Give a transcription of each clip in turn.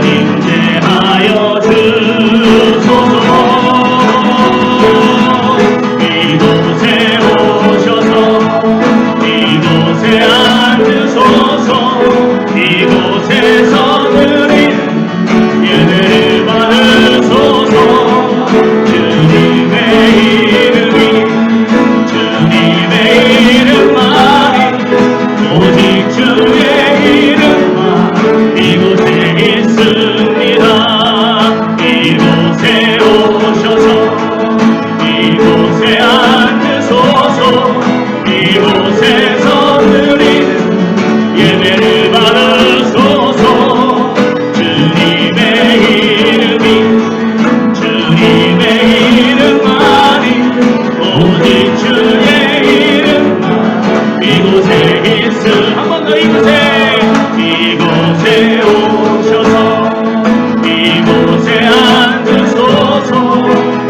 임재하여 주소서. 이곳에 오셔서 이곳에 앉으소서. 이곳에서 드린 예배를 받으소서. 주님의 이름만이 오직 주의 이름만 이곳에 있습니다. 이곳에 오셔서 이곳에 앉으소서. 이곳에서 드리는 예배를 받으소서. 주님의 이름만이 오직 주의 이름만 이곳에 있음. 한 번 더 이곳에 오셔서 이곳에 앉으소서.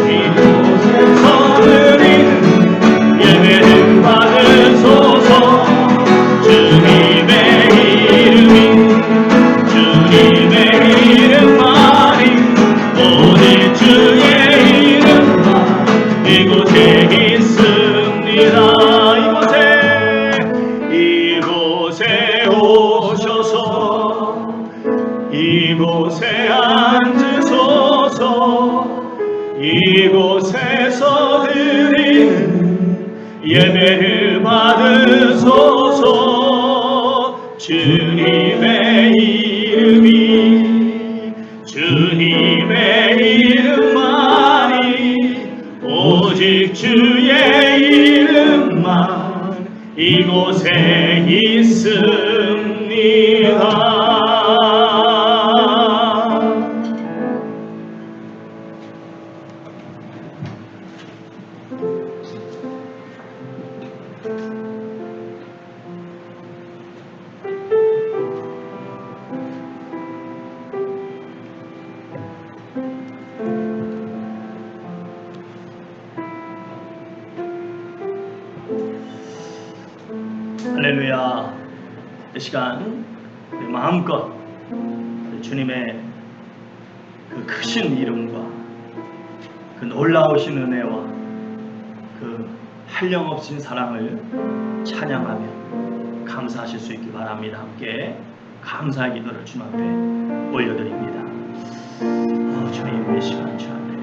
이곳에서 드리는 예배를 받으소서. 주님의 이름만이 오직 주의 이름만 이곳에 있습니다. 이곳에 오셔서 이곳에 앉으소서. 이곳에서 드리는 예배를 받으소서. 주님의 이름만이 오직 주의 이름만 이곳에 있습니다. 할렐루야. 이 시간 마음껏 주님의 그 크신 이름과 그 놀라우신 은혜와 그 한량없인 사랑을 찬양하며 감사하실 수 있기 바랍니다. 함께 감사의 기도를 주님 앞에 올려드립니다. 주님, 이 시간 주 앞에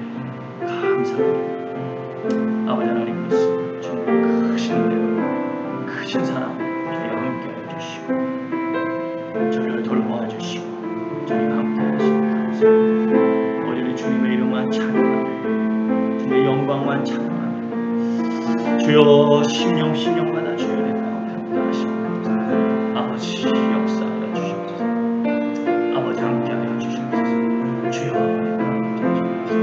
감사합니다. 아버지 하나님, 주님 크신 은혜와 크신 사랑 저희와 함께 해주시고 저희를 돌보아 주시고 저희와 함께 하시고 감사합니다. 오늘 주님의 이름만 찬양하며 주님의 영광만 찬양하며 주여 심령마다 주의 은혜 가운데 함께 하시고 아버지 역사하여 주시옵소서. 아버지 함께 하여 주시옵소서. 주여 함께 하여 주시옵소서.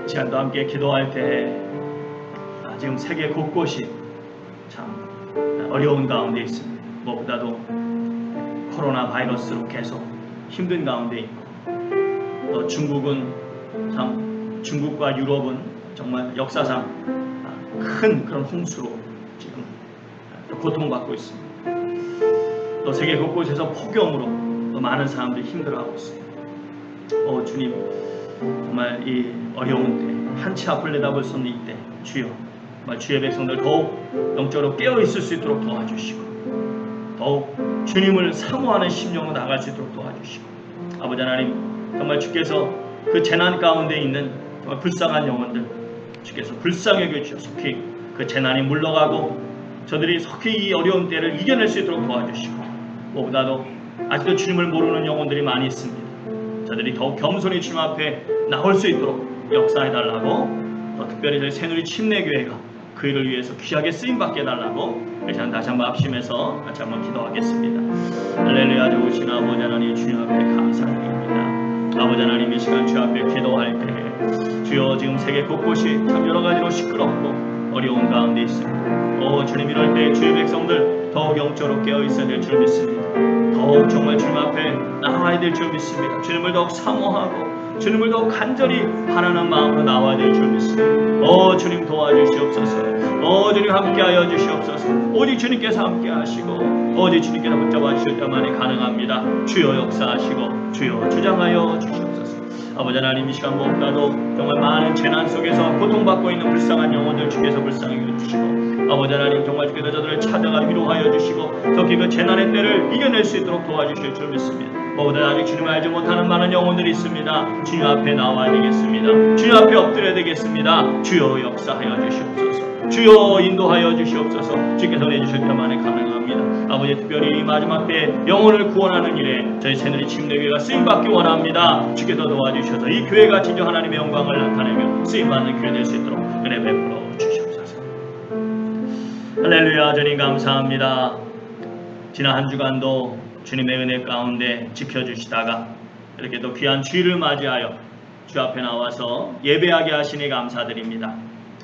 이 시간도 함께 기도할 때 지금 세계 곳곳이 참 어려운 가운데 있습니다. 무엇보다도 코로나 바이러스로 계속 힘든 가운데 있고 또 중국과 유럽은 정말 역사상 큰 그런 홍수로 지금 고통받고 있습니다. 또 세계 곳곳에서 폭염으로 또 많은 사람들이 힘들어하고 있습니다. 주님, 정말 이 어려운 때 한치 앞을 내다볼 수 없는 이때 주여 정말 주의 백성들 더욱 영적으로 깨어있을 수 있도록 도와주시고 더욱 주님을 사모하는 심령으로 나갈 수 있도록 도와주시고 아버지 하나님, 정말 주께서 그 재난 가운데 있는 정말 불쌍한 영혼들 주께서 불쌍히 여겨주셔서 속히 그 재난이 물러가고 저들이 속히 이 어려운 때를 이겨낼 수 있도록 도와주시고 무엇보다도 아직도 주님을 모르는 영혼들이 많이 있습니다. 저들이 더욱 겸손히 주님 앞에 나올 수 있도록 역사해달라고 또 특별히 저희 새누리 침례교회가 그 일을 위해서 귀하게 쓰임받게 해달라고 이 시간 다시 한번 합심해서 같이 한번 기도하겠습니다. 할렐루야. 좋으신 아버지 하나님, 주님 앞에 감사드립니다. 아버지 하나님, 이 시간 주 앞에 기도할 때 주여 지금 세계 곳곳이 참 여러 가지로 시끄럽고 어려운 가운데 있습니다. 주님, 이럴 때 주의 백성들 더욱 영적으로 깨어있어야 될 줄 믿습니다. 더욱 정말 주님 앞에 나아가야 될 줄 믿습니다. 주님을 더욱 사모하고 주님을 더 간절히 바라는 마음으로 나와야 될 줄 믿습니다. 주님 도와주시옵소서. 주님 함께하여 주시옵소서. 오직 주님께서 함께하시고 오직 주님께서 붙잡아 주실 때만이 가능합니다. 주여 역사하시고 주여 주장하여 주시옵소서. 아버지 하나님, 이 시간 무엇보다도 정말 많은 재난 속에서 고통받고 있는 불쌍한 영혼들 주께서 불쌍히 주시고, 아버지 하나님 정말 주께서 저들을 찾아가 위로하여 주시고 특히 그 재난의 때를 이겨낼 수 있도록 도와주실 줄 믿습니다. 무엇보다 아직 주님을 알지 못하는 많은 영혼들이 있습니다. 주님 앞에 나와야 되겠습니다. 주님 앞에 엎드려야 되겠습니다. 주여 역사하여 주시옵소서. 주여 인도하여 주시옵소서. 주께서 내주실 때만에 가능합니다. 아버지, 특별히 이 마지막 때 영혼을 구원하는 일에 저희 새누리 침례교회가 쓰임받기 원합니다. 주께서 도와주셔서 이 교회가 진정 하나님의 영광을 나타내며 쓰임받는 교회 될 수 있도록 은혜 베풀어 주시옵소서. 할렐루야. 주님 감사합니다. 지난 한 주간도 주님의 은혜 가운데 지켜주시다가 이렇게 또 귀한 주일을 맞이하여 주 앞에 나와서 예배하게 하시니 감사드립니다.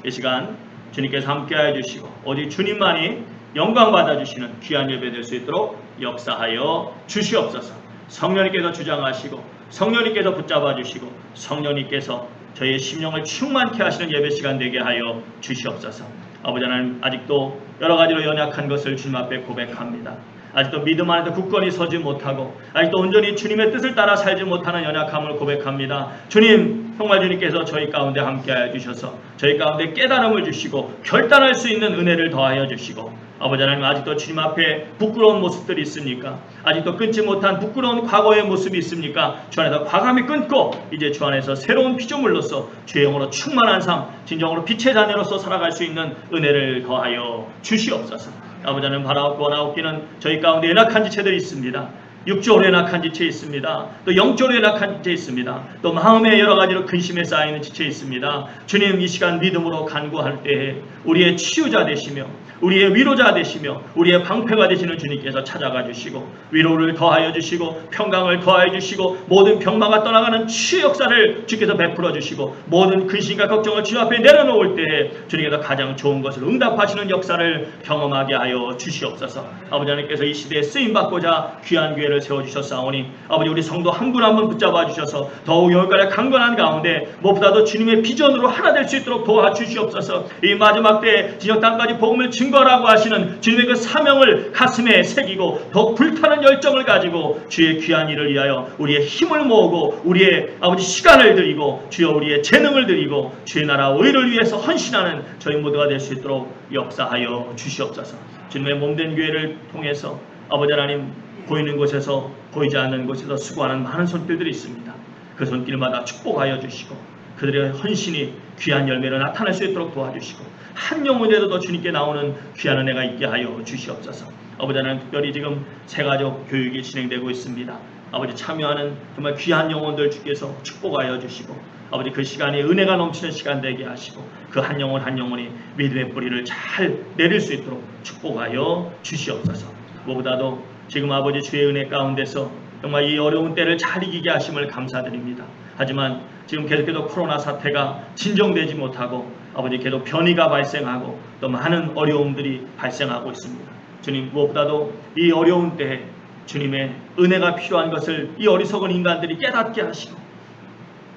이 시간 주님께서 함께하여 주시고 오직 주님만이 영광 받아주시는 귀한 예배 될 수 있도록 역사하여 주시옵소서. 성령님께서 주장하시고 성령님께서 붙잡아 주시고 성령님께서 저희의 심령을 충만케 하시는 예배 시간 되게 하여 주시옵소서. 아버지 하나님, 아직도 여러 가지로 연약한 것을 주님 앞에 고백합니다. 아직도 믿음 안에서 굳건히 서지 못하고 아직도 온전히 주님의 뜻을 따라 살지 못하는 연약함을 고백합니다. 주님, 정말 주님께서 저희 가운데 함께하여 주셔서 저희 가운데 깨달음을 주시고 결단할 수 있는 은혜를 더하여 주시고, 아버지 하나님, 아직도 주님 앞에 부끄러운 모습들이 있습니까? 아직도 끊지 못한 부끄러운 과거의 모습이 있습니까? 주 안에서 과감히 끊고 이제 주 안에서 새로운 피조물로서 주의 영으로 충만한 삶, 진정으로 빛의 자녀로서 살아갈 수 있는 은혜를 더하여 주시옵소서. 아버지 하나님, 바라옵고 원하옵기는 저희 가운데 연약한 지체들이 있습니다. 육적으로 연약한 지체 있습니다. 또 영적으로 연약한 지체 있습니다. 또 마음에 여러 가지로 근심에 쌓이는 지체 있습니다. 주님, 이 시간 믿음으로 간구할 때에 우리의 치유자 되시며 우리의 위로자 되시며 우리의 방패가 되시는 주님께서 찾아가 주시고 위로를 더하여 주시고 평강을 더하여 주시고 모든 병마가 떠나가는 치유 역사를 주께서 베풀어 주시고 모든 근심과 걱정을 주 앞에 내려놓을 때에 주님께서 가장 좋은 것을 응답하시는 역사를 경험하게 하여 주시옵소서. 아버지 하나님께서 이 시대에 쓰임받고자 귀한 교회를 세워주셨사오니 아버지, 우리 성도 한 분 한 분 붙잡아 주셔서 더욱 여기까지 강건한 가운데 무엇보다도 주님의 비전으로 하나 될 수 있도록 도와주시옵소서. 이 마지막 때 지역 땅까지 복음을 증거라고 하시는 주님의 그 사명을 가슴에 새기고 더욱 불타는 열정을 가지고 주의 귀한 일을 위하여 우리의 힘을 모으고 우리의 아버지 시간을 드리고 주여 우리의 재능을 드리고 주의 나라 의를 위해서 헌신하는 저희 모두가 될 수 있도록 역사하여 주시옵소서. 주님의 몸된 교회를 통해서 아버지 하나님, 보이는 곳에서 보이지 않는 곳에서 수고하는 많은 손길들이 있습니다. 그 손길마다 축복하여 주시고 그들의 헌신이 귀한 열매로 나타날 수 있도록 도와주시고 한 영혼이라도 더 주님께 나오는 귀한 은혜가 있게 하여 주시옵소서. 아버지 하나님, 특별히 지금 새가족 교육이 진행되고 있습니다. 아버지, 참여하는 정말 귀한 영혼들 주께서 축복하여 주시고 아버지, 그 시간이 은혜가 넘치는 시간 되게 하시고 그 한 영혼 한 영혼이 믿음의 뿌리를 잘 내릴 수 있도록 축복하여 주시옵소서. 무엇보다도 지금 아버지 주의 은혜 가운데서 정말 이 어려운 때를 잘 이기게 하심을 감사드립니다. 하지만 지금 계속해서 코로나 사태가 진정되지 못하고 아버지 계속 변이가 발생하고 또 많은 어려움들이 발생하고 있습니다. 주님, 무엇보다도 이 어려운 때에 주님의 은혜가 필요한 것을 이 어리석은 인간들이 깨닫게 하시고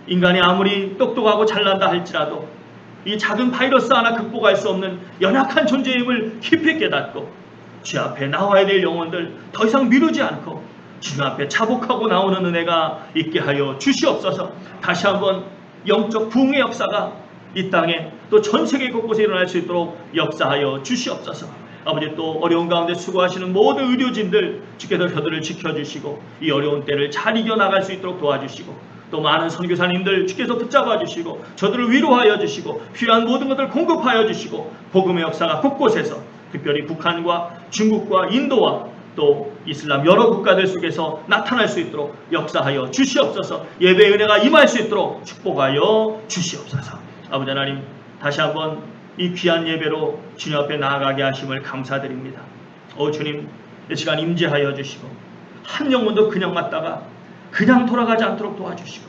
인간이 아무리 똑똑하고 잘난다 할지라도 이 작은 바이러스 하나 극복할 수 없는 연약한 존재임을 깊이 깨닫고 주 앞에 나와야 될 영혼들 더 이상 미루지 않고 주님 앞에 자복하고 나오는 은혜가 있게 하여 주시옵소서. 다시 한번 영적 부흥의 역사가 이 땅에 또 전 세계 곳곳에 일어날 수 있도록 역사하여 주시옵소서. 아버지, 또 어려운 가운데 수고하시는 모든 의료진들 주께서 저들을 지켜주시고 이 어려운 때를 잘 이겨나갈 수 있도록 도와주시고 또 많은 선교사님들 주께서 붙잡아 주시고 저들을 위로하여 주시고 필요한 모든 것들을 공급하여 주시고 복음의 역사가 곳곳에서 특별히 북한과 중국과 인도와 또 이슬람 여러 국가들 속에서 나타날 수 있도록 역사하여 주시옵소서. 예배의 은혜가 임할 수 있도록 축복하여 주시옵소서. 아버지 하나님, 다시 한번 이 귀한 예배로 주님 앞에 나아가게 하심을 감사드립니다. 주님, 이 시간 임재하여 주시고 한 영혼도 그냥 왔다가 그냥 돌아가지 않도록 도와주시고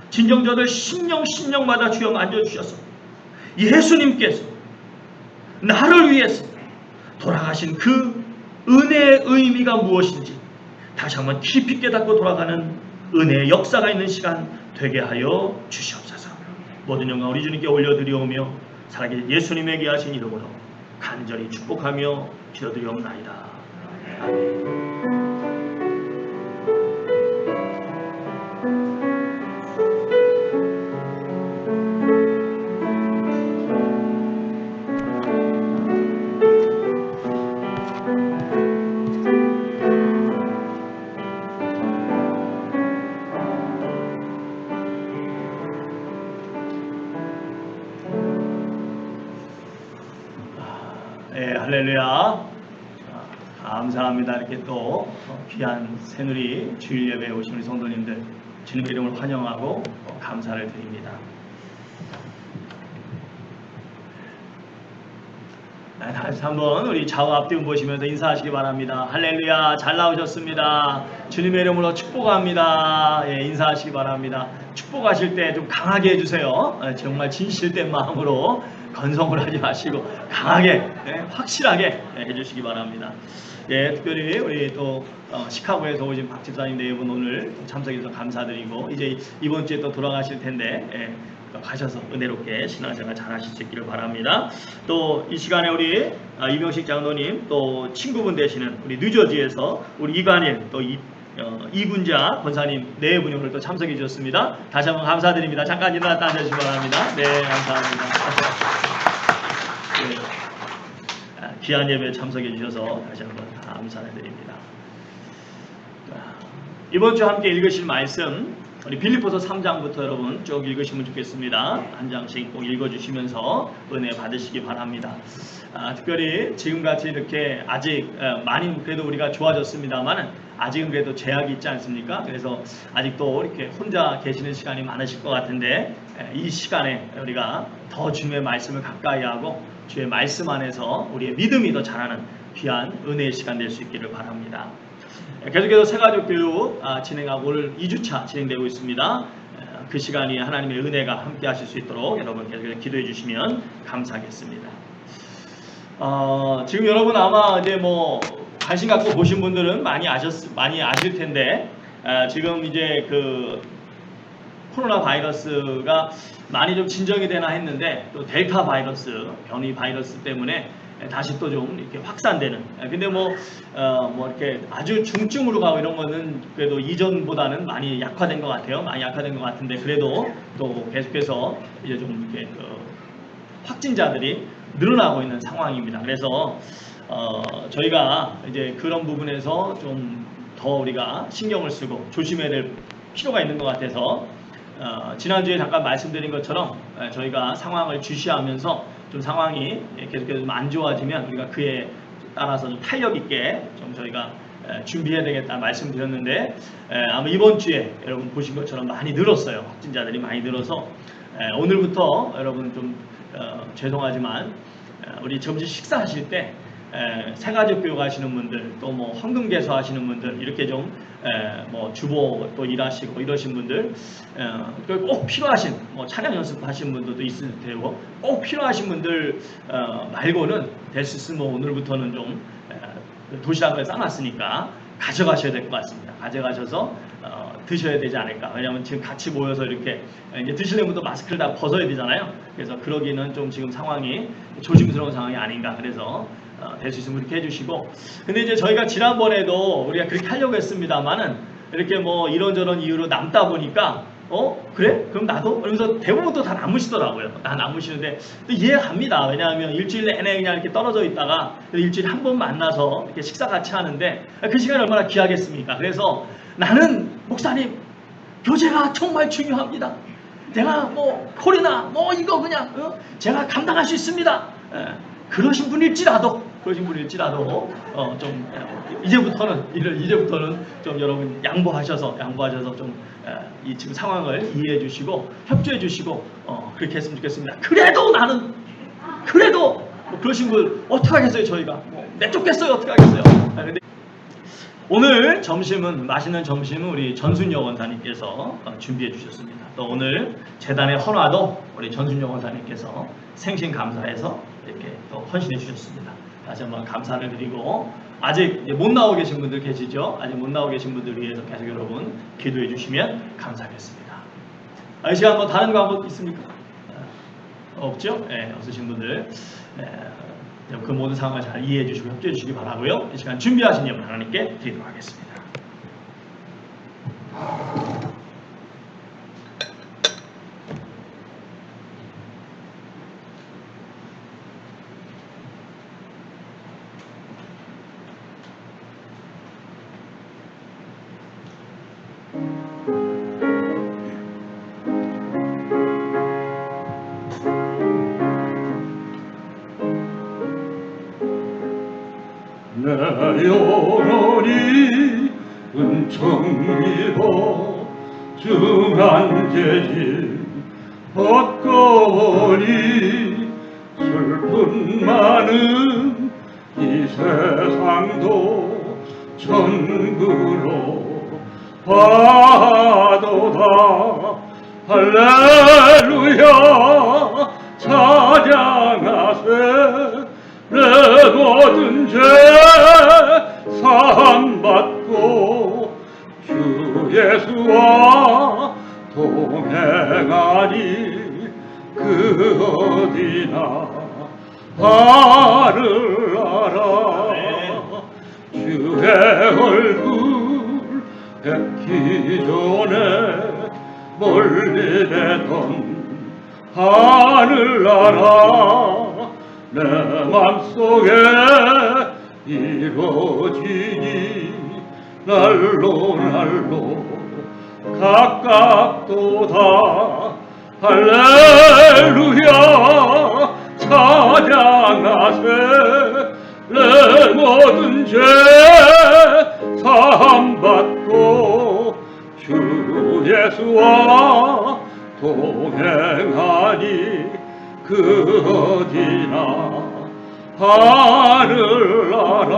진정 저들 심령마다 주여 만져주셔서 예수님께서 나를 위해서 돌아가신 그 은혜의 의미가 무엇인지 다시 한번 깊이 깨닫고 돌아가는 은혜의 역사가 있는 시간 되게 하여 주시옵소서. 모든 영광 우리 주님께 올려드리오며 살아계신 예수님의 귀하신 이름으로 간절히 축복하며 기도드리옵나이다. 아멘. 네, 할렐루야. 감사합니다. 이렇게 또 귀한 새누리 주일 예배에 오신 우리 성도님들 주님의 이름을 환영하고 감사를 드립니다. 다시 한번 우리 좌우 앞뒤 보시면서 인사하시기 바랍니다. 할렐루야, 잘 나오셨습니다. 주님의 이름으로 축복합니다. 예, 인사하시기 바랍니다. 축복하실 때 좀 강하게 해주세요. 정말 진실된 마음으로 건성을 하지 마시고 강하게, 확실하게 해주시기 바랍니다. 예, 특별히 우리 또 시카고에서 오신 박 집사님 네 분 오늘 참석해서 감사드리고 이제 이번 주에 또 돌아가실 텐데 가셔서 은혜롭게 신앙생활 잘 하실 수 있기를 바랍니다. 또 이 시간에 우리 이명식 장로님 또 친구분 되시는 우리 뉴저지에서 우리 이관일 또 이군자 권사님 네 분이 오늘 또 참석해 주셨습니다. 다시 한번 감사드립니다. 잠깐 일어났다 앉아주시기 바랍니다. 네, 감사합니다. 네, 귀한 예배에 참석해 주셔서 다시 한번 감사를 드립니다. 이번 주 함께 읽으실 말씀 우리 빌립보서 3장부터 여러분 쭉 읽으시면 좋겠습니다. 한 장씩 꼭 읽어주시면서 은혜 받으시기 바랍니다. 특별히 지금같이 이렇게 아직 많이 그래도 우리가 좋아졌습니다만 아직은 그래도 제약이 있지 않습니까? 그래서 아직도 이렇게 혼자 계시는 시간이 많으실 것 같은데 이 시간에 우리가 더 주님의 말씀을 가까이 하고 주의 말씀 안에서 우리의 믿음이 더 자라는 귀한 은혜의 시간 될 수 있기를 바랍니다. 계속해서 새가족 교육 진행하고 오늘 2주차 진행되고 있습니다. 그 시간이 하나님의 은혜가 함께 하실 수 있도록 여러분 계속해서 기도해 주시면 감사하겠습니다. 지금 여러분 아마 이제 뭐 관심 갖고 보신 분들은 많이 아실 텐데 지금 이제 그 코로나 바이러스가 많이 좀 진정이 되나 했는데 또 델타 바이러스 변이 바이러스 때문에 다시 또 좀 이렇게 확산되는. 근데 뭐 이렇게 아주 중증으로 가고 이런 거는 그래도 이전보다는 많이 약화된 것 같아요. 많이 약화된 것 같은데 그래도 또 계속해서 이제 좀 이렇게 확진자들이 늘어나고 있는 상황입니다. 그래서 저희가 이제 그런 부분에서 좀 더 우리가 신경을 쓰고 조심해야 될 필요가 있는 것 같아서 지난주에 잠깐 말씀드린 것처럼 저희가 상황을 주시하면서 좀 상황이 계속해서 좀 안 좋아지면 우리가 그에 따라서 좀 탄력 있게 좀 저희가 준비해야 되겠다 말씀드렸는데 아마 이번 주에 여러분 보신 것처럼 많이 늘었어요. 확진자들이 많이 늘어서 오늘부터 여러분 좀 죄송하지만 우리 점심 식사하실 때 새가족 교육 하시는 분들 또 뭐 헌금개소 하시는 분들 이렇게 좀 뭐 주보 또 일하시고 이러신 분들 꼭 필요하신 뭐 찬양 연습하시는 분들도 있을 테고 꼭 필요하신 분들 말고는 될 수 있으면 오늘부터는 좀 도시락을 싸놨으니까 가져가셔야 될 것 같습니다. 가져가셔서 드셔야 되지 않을까. 왜냐하면 지금 같이 모여서 이렇게 이제 드시려면 또 마스크를 다 벗어야 되잖아요. 그래서 그러기는 좀 지금 상황이 조심스러운 상황이 아닌가. 그래서 될 수 있으면 그렇게 해주시고. 근데 이제 저희가 지난번에도 우리가 그렇게 하려고 했습니다만은 이렇게 뭐 이런저런 이유로 남다 보니까 그래? 그럼 나도? 그러면서 대부분 또 다 남으시더라고요. 다 남으시는데 또 이해갑니다. 왜냐하면 일주일 내내 그냥 이렇게 떨어져 있다가 일주일에 한 번 만나서 이렇게 식사 같이 하는데 그 시간이 얼마나 귀하겠습니까? 그래서 나는 목사님 교제가 정말 중요합니다. 내가 뭐 코로나 뭐 이거 그냥 제가 감당할 수 있습니다. 그러신 분일지라도 좀 이제부터는 좀 여러분 양보하셔서 좀 이 지금 상황을 이해해 주시고 협조해 주시고 그렇게 했으면 좋겠습니다. 그래도 나는 뭐 그러신 분 어떡하겠어요. 저희가 내쫓겠어요. 어떡하겠어요. 근데 오늘 점심은 맛있는 점심은 우리 전순여 원사님께서 준비해 주셨습니다. 또 오늘 재단의 헌화도 우리 전순여 원사님께서 생신 감사해서 이렇게 또 헌신해 주셨습니다. 다시 한번 감사를 드리고 아직 못 나오고 계신 분들 계시죠? 아직 못 나오고 계신 분들 위해서 계속 여러분 기도해 주시면 감사하겠습니다. 이 시간 뭐 다른 광고 있습니까? 없죠? 없으신 분들 그 모든 상황을 잘 이해해 주시고 협조해 주시기 바라고요. 이 시간 준비하신 예물 하나님께 드리도록 하겠습니다. 내 영혼이 은총 입어 중한 재질 헛거리 슬픈 많은 이 세상도 천국으로 봐도다. 할렐루야 찬양하세. 내 모든 죄 사함받고 주 예수와 동행하니 그 어디나 하늘 나라. 주의 얼굴 뵙기 전에 멀리 냈던 하늘나라 내 맘속에 이루어지니 날로 날로 가깝도다. 할렐루야 찬양하세. 내 모든 죄 사함받고 주 예수와 동행하니 그 어디나 하늘나라.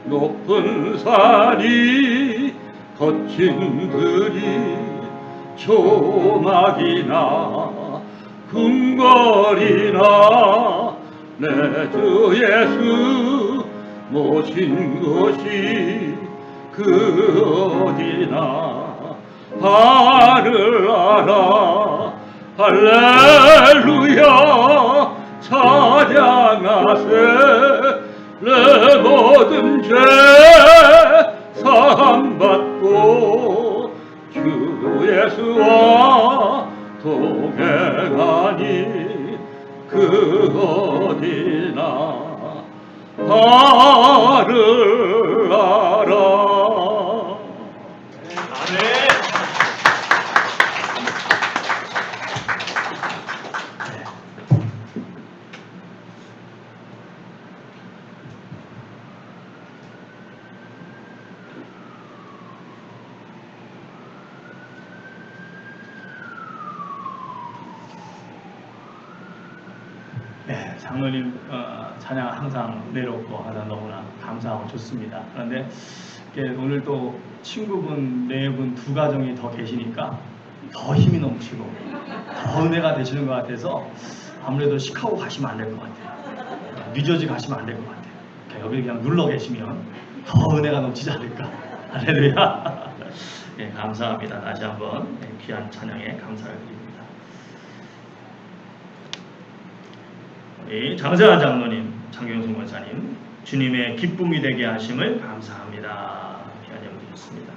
높은 산이 거친 들이 조막이나 궁궐이나 내 주 예수 모신 곳이 그 어디나 하늘나라. 할렐루야 찬양하세. 내 모든 죄 사함받고 주 예수와 동행하니 그 어디나 하늘나라. 장로님 찬양 항상 내롭고 하다 너무나 감사하고 좋습니다. 그런데 오늘 또 친구분 네 분 두 가정이 더 계시니까 더 힘이 넘치고 더 은혜가 되시는 것 같아서 아무래도 시카고 가시면 안 될 것 같아요. 뉴저지 가시면 안 될 것 같아요. 여기 그냥 눌러 계시면 더 은혜가 넘치지 않을까. 할렐루야. 감사합니다. 다시 한번 귀한 찬양에 감사를 드립니다. 우리 장세환 장로님, 장경성 권사님, 주님의 기쁨이 되게 하심을 감사합니다. 귀한 예물 드렸습니다.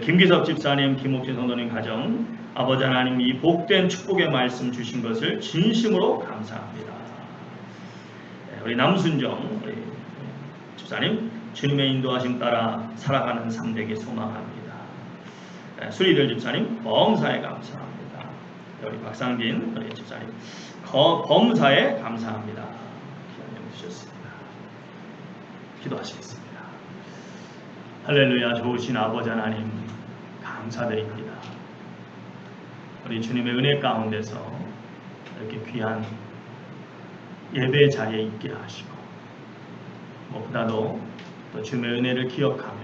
김기섭 집사님, 김옥진 성도님 가정, 아버지 하나님 이 복된 축복의 말씀 주신 것을 진심으로 감사합니다. 우리 남순정 우리 집사님, 주님의 인도하심 따라 살아가는 삶 되게 소망합니다. 수리들 집사님, 범사에 감사합니다. 우리 박상빈 우리 집사님, 범사에 감사합니다. 귀한 예물 주셨습니다. 기도하시겠습니다. 할렐루야. 좋으신 아버지 하나님 감사드립니다. 우리 주님의 은혜 가운데서 이렇게 귀한 예배 자리에 있게 하시고 무엇보다도 또 주님의 은혜를 기억하며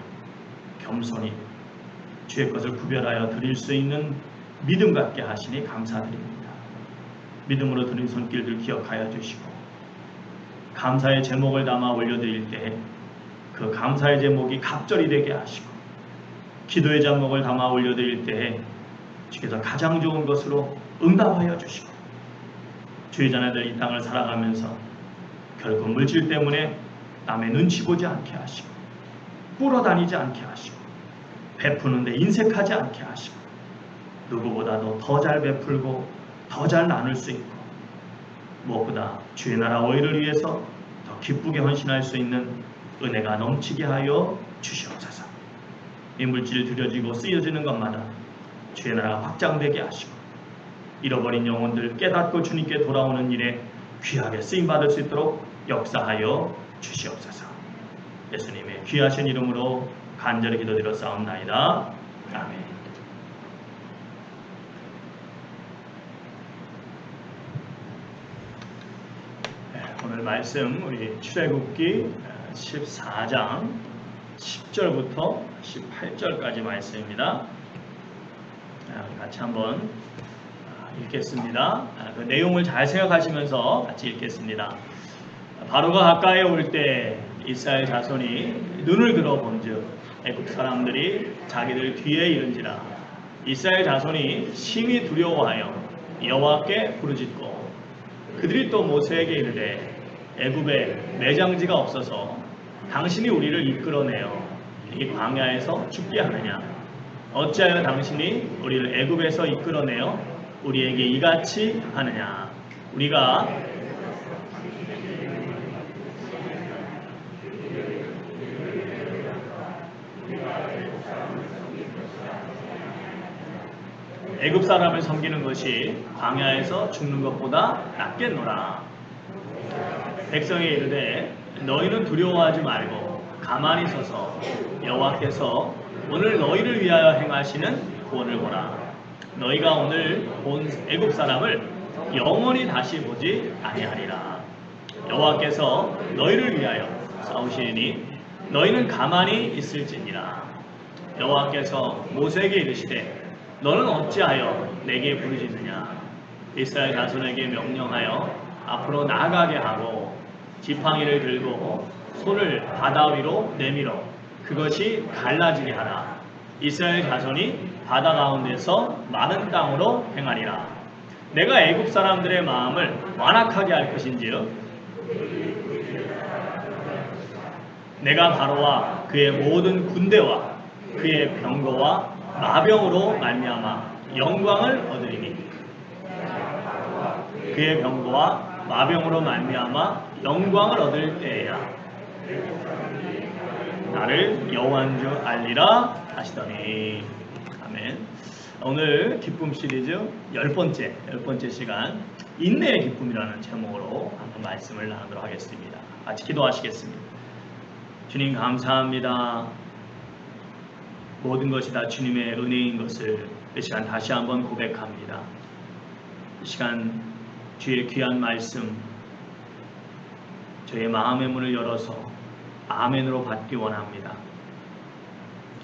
겸손히 주의 것을 구별하여 드릴 수 있는 믿음 갖게 하시니 감사드립니다. 믿음으로 드린 손길들 기억하여 주시고 감사의 제목을 담아 올려드릴 때 그 감사의 제목이 갑절이 되게 하시고 기도의 제목을 담아 올려드릴 때 주께서 가장 좋은 것으로 응답하여 주시고 주의 자녀들 이 땅을 살아가면서 결국 물질 때문에 남의 눈치 보지 않게 하시고 꿇어다니지 않게 하시고 베푸는데 인색하지 않게 하시고 누구보다도 더 잘 베풀고 더 잘 나눌 수 있고 무엇보다 주의 나라 의를 위해서 더 기쁘게 헌신할 수 있는 은혜가 넘치게 하여 주시옵소서. 이 물질이 들여지고 쓰여지는 것마다 주의 나라가 확장되게 하시고 잃어버린 영혼들 깨닫고 주님께 돌아오는 일에 귀하게 쓰임받을 수 있도록 역사하여 주시옵소서. 예수님의 귀하신 이름으로 간절히 기도드려 싸움나이다. 아멘. 오늘 말씀 우리 출애굽기 14장 10절부터 18절까지 말씀입니다. 같이 한번 읽겠습니다. 그 내용을 잘 생각하시면서 같이 읽겠습니다. 바로가 가까이 올 때 이스라엘 자손이 눈을 들어 본즉 애굽 사람들이 자기들 뒤에 이른지라. 이스라엘 자손이 심히 두려워하여 여호와께 부르짖고 그들이 또 모세에게 이르되 애굽에 매장지가 없어서 당신이 우리를 이끌어내어 이 광야에서 죽게 하느냐. 어찌하여 당신이 우리를 애굽에서 이끌어내어 우리에게 이같이 하느냐. 우리가 애굽 사람을 섬기는 것이 광야에서 죽는 것보다 낫겠노라. 백성이 이르되 너희는 두려워하지 말고 가만히 서서 여호와께서 오늘 너희를 위하여 행하시는 구원을 보라. 너희가 오늘 본 애굽 사람을 영원히 다시 보지 아니하리라. 여호와께서 너희를 위하여 싸우시니 너희는 가만히 있을지니라. 여호와께서 모세에게 이르시되 너는 어찌하여 내게 부르짖느냐. 이스라엘 자손에게 명령하여 앞으로 나아가게 하고 지팡이를 들고 손을 바다 위로 내밀어 그것이 갈라지게 하라. 이스라엘 자손이 바다 가운데서 마른 땅으로 행하리라. 내가 애굽 사람들의 마음을 완악하게 할 것인지요. 내가 바로와 그의 모든 군대와 그의 병거와 마병으로 말미암아 영광을 얻으리니 그의 병거와 마병으로 말미암아 영광을 얻을 때에야 나를 여호와인 줄 알리라 하시더니. 아멘. 오늘 기쁨 시리즈 10번째 시간 인내의 기쁨이라는 제목으로 한번 말씀을 나누도록 하겠습니다. 같이 기도하시겠습니다. 주님 감사합니다. 모든 것이 다 주님의 은혜인 것을 이 시간 다시 한번 고백합니다. 이 시간 주의 귀한 말씀 저의 마음의 문을 열어서 아멘으로 받기 원합니다.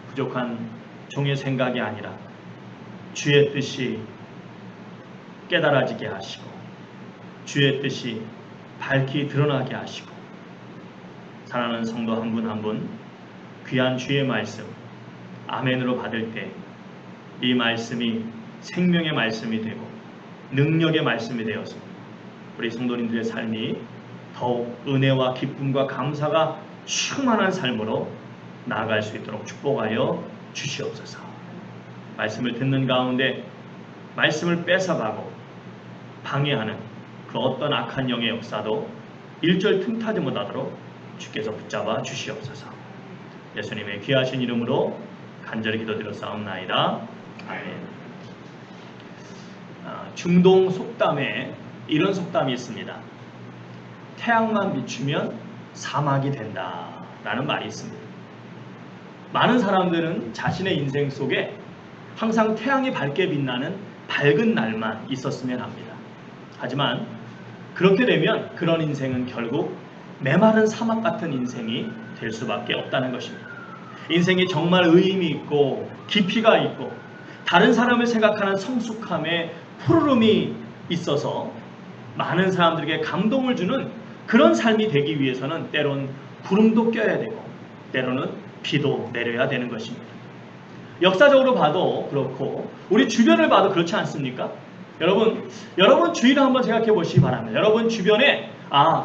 부족한 종의 생각이 아니라 주의 뜻이 깨달아지게 하시고 주의 뜻이 밝히 드러나게 하시고 사랑하는 성도 한 분 한 분 귀한 주의 말씀 아멘으로 받을 때 이 말씀이 생명의 말씀이 되고 능력의 말씀이 되어서 우리 성도님들의 삶이 더욱 은혜와 기쁨과 감사가 충만한 삶으로 나아갈 수 있도록 축복하여 주시옵소서. 말씀을 듣는 가운데 말씀을 뺏어가고 방해하는 그 어떤 악한 영의 역사도 일절 틈타지 못하도록 주께서 붙잡아 주시옵소서. 예수님의 귀하신 이름으로 간절히 기도드려 싸움나이다. 아멘. 중동 속담에 이런 속담이 있습니다. 태양만 비추면 사막이 된다 라는 말이 있습니다. 많은 사람들은 자신의 인생 속에 항상 태양이 밝게 빛나는 밝은 날만 있었으면 합니다. 하지만 그렇게 되면 그런 인생은 결국 메마른 사막 같은 인생이 될 수밖에 없다는 것입니다. 인생이 정말 의미 있고 깊이가 있고 다른 사람을 생각하는 성숙함에 푸르름이 있어서 많은 사람들에게 감동을 주는 그런 삶이 되기 위해서는 때론 구름도 껴야 되고 때로는 비도 내려야 되는 것입니다. 역사적으로 봐도 그렇고 우리 주변을 봐도 그렇지 않습니까? 여러분 주위를 한번 생각해 보시기 바랍니다. 여러분 주변에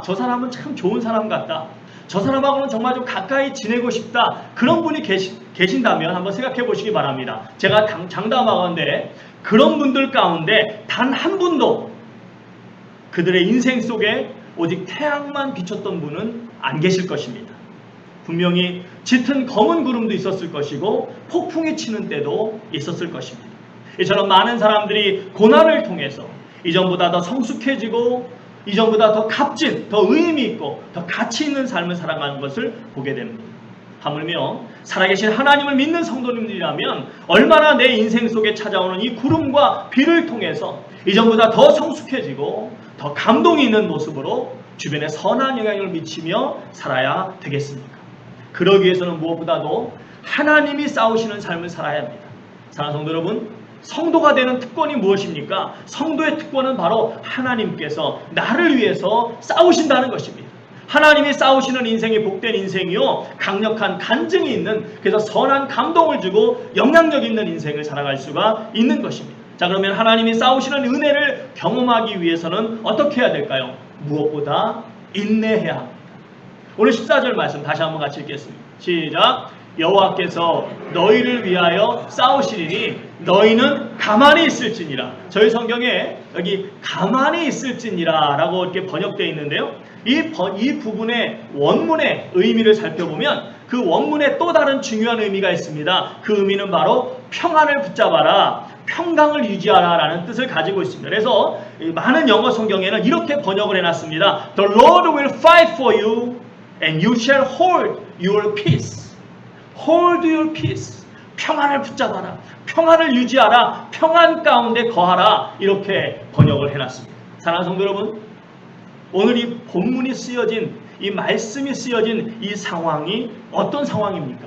저 사람은 참 좋은 사람 같다. 저 사람하고는 정말 좀 가까이 지내고 싶다. 그런 분이 계신다면 한번 생각해 보시기 바랍니다. 제가 장담하건대 그런 분들 가운데 단 한 분도 그들의 인생 속에 오직 태양만 비쳤던 분은 안 계실 것입니다. 분명히 짙은 검은 구름도 있었을 것이고 폭풍이 치는 때도 있었을 것입니다. 이처럼 많은 사람들이 고난을 통해서 이전보다 더 성숙해지고 이전보다 더 값진, 더 의미 있고 더 가치 있는 삶을 살아가는 것을 보게 됩니다. 하물며 살아계신 하나님을 믿는 성도님들이라면 얼마나 내 인생 속에 찾아오는 이 구름과 비를 통해서 이전보다 더 성숙해지고 더 감동이 있는 모습으로 주변에 선한 영향을 미치며 살아야 되겠습니까? 그러기 위해서는 무엇보다도 하나님이 싸우시는 삶을 살아야 합니다. 사랑하는 성도 여러분, 성도가 되는 특권이 무엇입니까? 성도의 특권은 바로 하나님께서 나를 위해서 싸우신다는 것입니다. 하나님이 싸우시는 인생이 복된 인생이요, 강력한 간증이 있는, 그래서 선한 감동을 주고 영향력 있는 인생을 살아갈 수가 있는 것입니다. 자, 그러면 하나님이 싸우시는 은혜를 경험하기 위해서는 어떻게 해야 될까요? 무엇보다 인내해야 합니다. 오늘 14절 말씀 다시 한번 같이 읽겠습니다. 시작. 여호와께서 너희를 위하여 싸우시리니 너희는 가만히 있을지니라. 저희 성경에 여기 가만히 있을지니라 라고 이렇게 번역되어 있는데요, 이 부분의 원문의 의미를 살펴보면 그 원문에 또 다른 중요한 의미가 있습니다. 그 의미는 바로 평안을 붙잡아라, 평강을 유지하라 라는 뜻을 가지고 있습니다. 그래서 많은 영어 성경에는 이렇게 번역을 해놨습니다. The Lord will fight for you and you shall hold your peace. Hold your peace. 평안을 붙잡아라, 평안을 유지하라, 평안 가운데 거하라, 이렇게 번역을 해놨습니다. 사랑하는 성도 여러분, 오늘 이 본문이 쓰여진, 이 말씀이 쓰여진 이 상황이 어떤 상황입니까?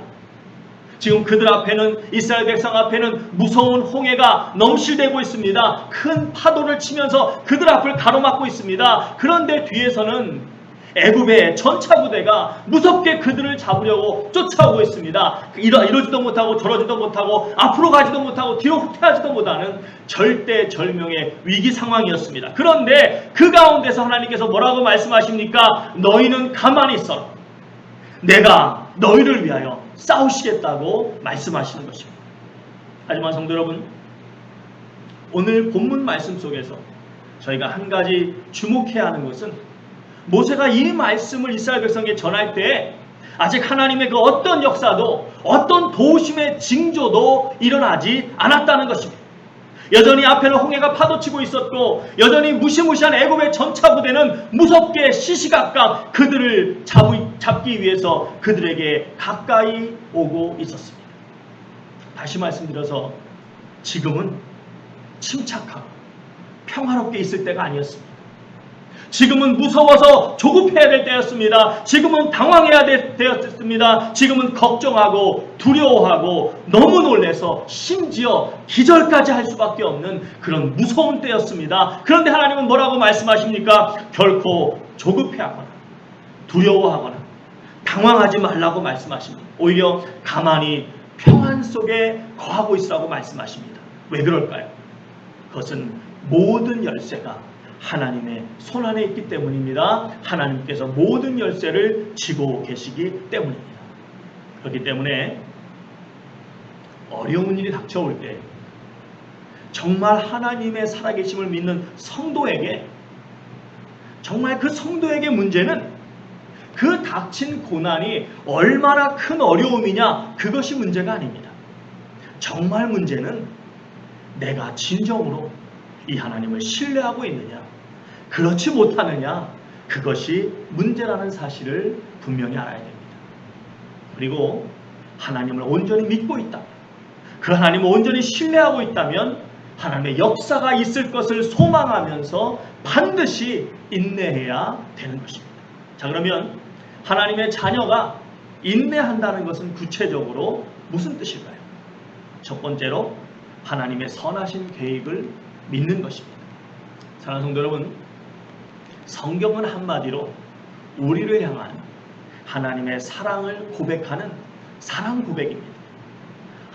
지금 그들 앞에는, 이스라엘 백성 앞에는 무서운 홍해가 넘실대고 있습니다. 큰 파도를 치면서 그들 앞을 가로막고 있습니다. 그런데 뒤에서는 애굽의 전차 부대가 무섭게 그들을 잡으려고 쫓아오고 있습니다. 이러지도 못하고 저러지도 못하고 앞으로 가지도 못하고 뒤로 후퇴하지도 못하는 절대절명의 위기 상황이었습니다. 그런데 그 가운데서 하나님께서 뭐라고 말씀하십니까? 너희는 가만히 있어라. 내가 너희를 위하여 싸우시겠다고 말씀하시는 것입니다. 하지만 성도 여러분, 오늘 본문 말씀 속에서 저희가 한 가지 주목해야 하는 것은 모세가 이 말씀을 이스라엘 백성에게 전할 때 아직 하나님의 그 어떤 역사도, 어떤 도우심의 징조도 일어나지 않았다는 것입니다. 여전히 앞에는 홍해가 파도치고 있었고, 여전히 무시무시한 애굽의 전차 부대는 무섭게 시시각각 그들을 잡기 위해서 그들에게 가까이 오고 있었습니다. 다시 말씀드려서 지금은 침착하고 평화롭게 있을 때가 아니었습니다. 지금은 무서워서 조급해야 될 때였습니다. 지금은 당황해야 될 때였습니다. 지금은 걱정하고 두려워하고 너무 놀래서 심지어 기절까지 할 수밖에 없는 그런 무서운 때였습니다. 그런데 하나님은 뭐라고 말씀하십니까? 결코 조급해하거나 두려워하거나 당황하지 말라고 말씀하십니다. 오히려 가만히 평안 속에 거하고 있으라고 말씀하십니다. 왜 그럴까요? 그것은 모든 열쇠가 하나님의 손안에 있기 때문입니다. 하나님께서 모든 열쇠를 쥐고 계시기 때문입니다. 그렇기 때문에 어려운 일이 닥쳐올 때 정말 하나님의 살아계심을 믿는 성도에게, 정말 그 성도에게 문제는 그 닥친 고난이 얼마나 큰 어려움이냐, 그것이 문제가 아닙니다. 정말 문제는 내가 진정으로 이 하나님을 신뢰하고 있느냐, 그렇지 못하느냐, 그것이 문제라는 사실을 분명히 알아야 됩니다. 그리고 하나님을 온전히 믿고 있다, 그 하나님을 온전히 신뢰하고 있다면 하나님의 역사가 있을 것을 소망하면서 반드시 인내해야 되는 것입니다. 자, 그러면 하나님의 자녀가 인내한다는 것은 구체적으로 무슨 뜻일까요? 첫 번째로 하나님의 선하신 계획을 믿는 것입니다. 사랑하는 성도 여러분, 성경은 한마디로 우리를 향한 하나님의 사랑을 고백하는 사랑 고백입니다.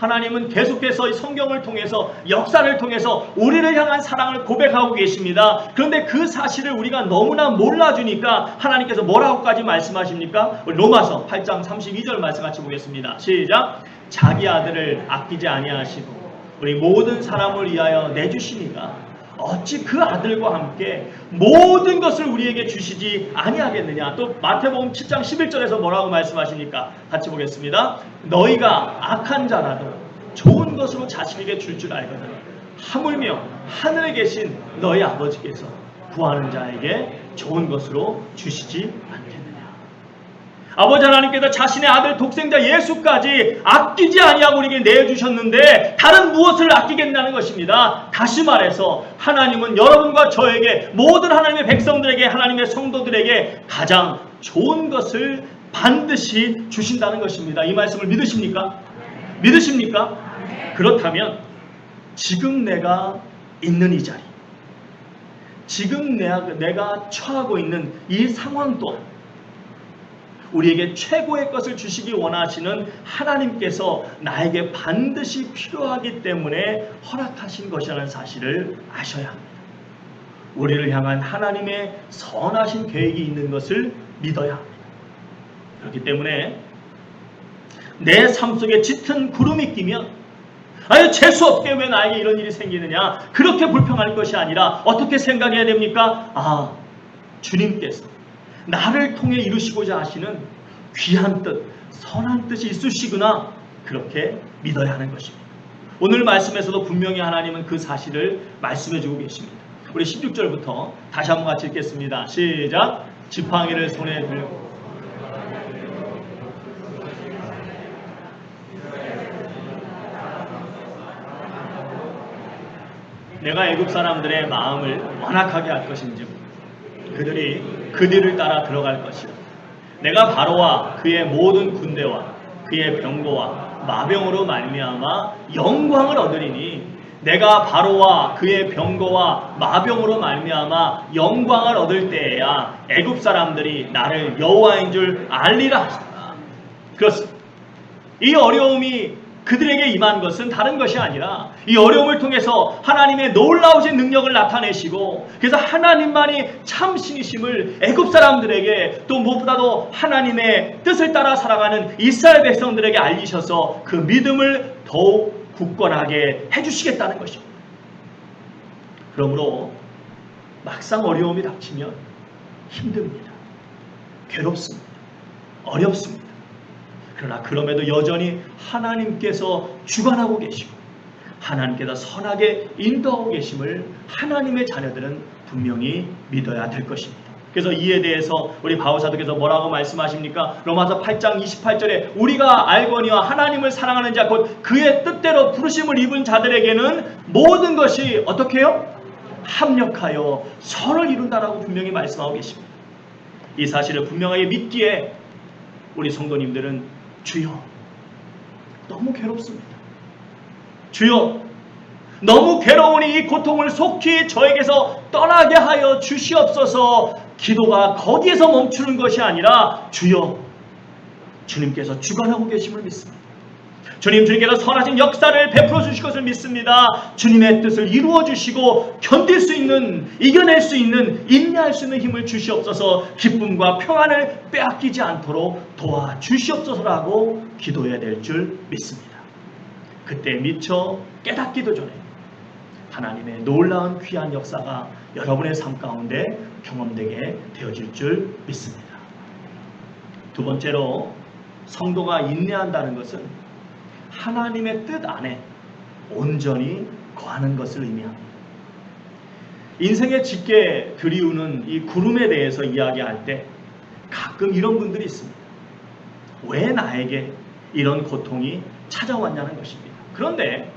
하나님은 계속해서 이 성경을 통해서 역사를 통해서 우리를 향한 사랑을 고백하고 계십니다. 그런데 그 사실을 우리가 너무나 몰라주니까 하나님께서 뭐라고까지 말씀하십니까? 우리 로마서 8장 32절 말씀 같이 보겠습니다. 시작. 자기 아들을 아끼지 아니하시고 우리 모든 사람을 위하여 내주시니가 어찌 그 아들과 함께 모든 것을 우리에게 주시지 아니하겠느냐. 또 마태복음 7장 11절에서 뭐라고 말씀하십니까? 같이 보겠습니다. 너희가 악한 자라도 좋은 것으로 자식에게 줄 줄 알거든 하물며 하늘에 계신 너희 아버지께서 구하는 자에게 좋은 것으로 주시지 않겠느냐. 아버지 하나님께서 자신의 아들 독생자 예수까지 아끼지 아니하고 우리에게 내주셨는데 다른 무엇을 아끼겠다는 것입니다. 다시 말해서 하나님은 여러분과 저에게 모든 하나님의 백성들에게 하나님의 성도들에게 가장 좋은 것을 반드시 주신다는 것입니다. 이 말씀을 믿으십니까? 믿으십니까? 그렇다면 지금 내가 있는 이 자리, 지금 내가 처하고 있는 이 상황 또한 우리에게 최고의 것을 주시기 원하시는 하나님께서 나에게 반드시 필요하기 때문에 허락하신 것이라는 사실을 아셔야 합니다. 우리를 향한 하나님의 선하신 계획이 있는 것을 믿어야 합니다. 그렇기 때문에 내 삶 속에 짙은 구름이 끼면 아유 재수없게 왜 나에게 이런 일이 생기느냐 그렇게 불평할 것이 아니라 어떻게 생각해야 됩니까? 아, 주님께서 나를 통해 이루시고자 하시는 귀한 뜻, 선한 뜻이 있으시구나 그렇게 믿어야 하는 것입니다. 오늘 말씀에서도 분명히 하나님은 그 사실을 말씀해주고 계십니다. 우리 16절부터 다시 한번 같이 읽겠습니다. 시작. 지팡이를 손에 들고 내가 애굽 사람들의 마음을 완악하게 할 것인지 그들이 그 뒤를 따라 들어갈 것이라. 내가 바로와 그의 모든 군대와 그의 병거와 마병으로 말미암아 영광을 얻으리니 내가 바로와 그의 병거와 마병으로 말미암아 영광을 얻을 때에야 애굽 사람들이 나를 여호와인 줄 알리라 하셨다. 그렇습니다. 이 어려움이 그들에게 임한 것은 다른 것이 아니라 이 어려움을 통해서 하나님의 놀라우신 능력을 나타내시고 그래서 하나님만이 참 신이심을 애굽 사람들에게 또 무엇보다도 하나님의 뜻을 따라 살아가는 이스라엘 백성들에게 알리셔서 그 믿음을 더욱 굳건하게 해주시겠다는 것입니다. 그러므로 막상 어려움이 닥치면 힘듭니다. 괴롭습니다. 어렵습니다. 그러나 그럼에도 여전히 하나님께서 주관하고 계시고 하나님께서 선하게 인도하고 계심을 하나님의 자녀들은 분명히 믿어야 될 것입니다. 그래서 이에 대해서 우리 바울사도께서 뭐라고 말씀하십니까? 로마서 8장 28절에 우리가 알거니와 하나님을 사랑하는 자 곧 그의 뜻대로 부르심을 입은 자들에게는 모든 것이 어떻게 해요? 합력하여 선을 이룬다라고 분명히 말씀하고 계십니다. 이 사실을 분명하게 믿기에 우리 성도님들은 주여 너무 괴롭습니다. 주여 너무 괴로우니 이 고통을 속히 저에게서 떠나게 하여 주시옵소서. 기도가 거기에서 멈추는 것이 아니라 주여 주님께서 주관하고 계심을 믿습니다. 주님께서 선하신 역사를 베풀어 주실 것을 믿습니다. 주님의 뜻을 이루어 주시고 견딜 수 있는, 이겨낼 수 있는, 인내할 수 있는 힘을 주시옵소서. 기쁨과 평안을 빼앗기지 않도록 도와주시옵소서라고 기도해야 될 줄 믿습니다. 그때 미처 깨닫기도 전에 하나님의 놀라운 귀한 역사가 여러분의 삶 가운데 경험되게 되어질 줄 믿습니다. 두 번째로 성도가 인내한다는 것은 하나님의 뜻 안에 온전히 거하는 것을 의미합니다. 인생에 짙게 들이우는 이 구름에 대해서 이야기할 때 가끔 이런 분들이 있습니다. 왜 나에게 이런 고통이 찾아왔냐는 것입니다. 그런데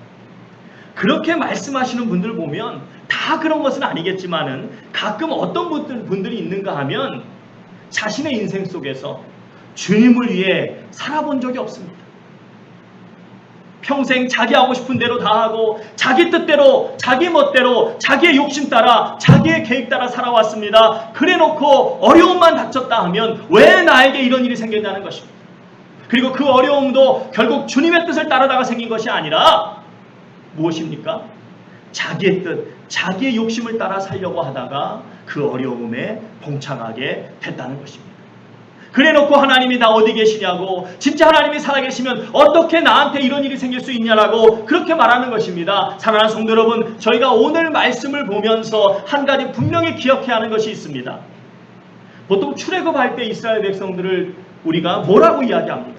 그렇게 말씀하시는 분들 보면 다 그런 것은 아니겠지만은 가끔 어떤 분들이 있는가 하면 자신의 인생 속에서 주님을 위해 살아본 적이 없습니다. 평생 자기 하고 싶은 대로 다 하고 자기 뜻대로 자기 멋대로 자기의 욕심 따라 자기의 계획 따라 살아왔습니다. 그래놓고 어려움만 닥쳤다 하면 왜 나에게 이런 일이 생겼냐는 것입니다. 그리고 그 어려움도 결국 주님의 뜻을 따르다가 생긴 것이 아니라 무엇입니까? 자기의 뜻, 자기의 욕심을 따라 살려고 하다가 그 어려움에 봉착하게 됐다는 것입니다. 그래놓고 하나님이 나 어디 계시냐고, 진짜 하나님이 살아계시면 어떻게 나한테 이런 일이 생길 수 있냐라고 그렇게 말하는 것입니다. 사랑하는 성도 여러분, 저희가 오늘 말씀을 보면서 한 가지 분명히 기억해야 하는 것이 있습니다. 보통 출애굽할 때 이스라엘 백성들을 우리가 뭐라고 이야기합니까?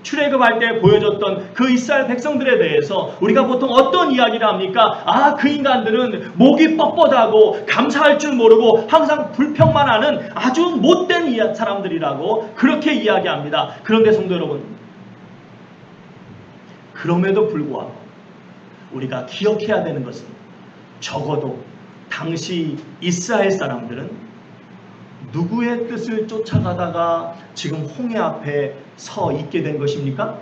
출애굽할 때 보여줬던 그 이스라엘 백성들에 대해서 우리가 보통 어떤 이야기를 합니까? 아, 그 인간들은 목이 뻣뻣하고 감사할 줄 모르고 항상 불평만 하는 아주 못된 사람들이라고 그렇게 이야기합니다. 그런데 성도 여러분, 그럼에도 불구하고 우리가 기억해야 되는 것은 적어도 당시 이스라엘 사람들은 누구의 뜻을 쫓아가다가 지금 홍해 앞에 서 있게 된 것입니까?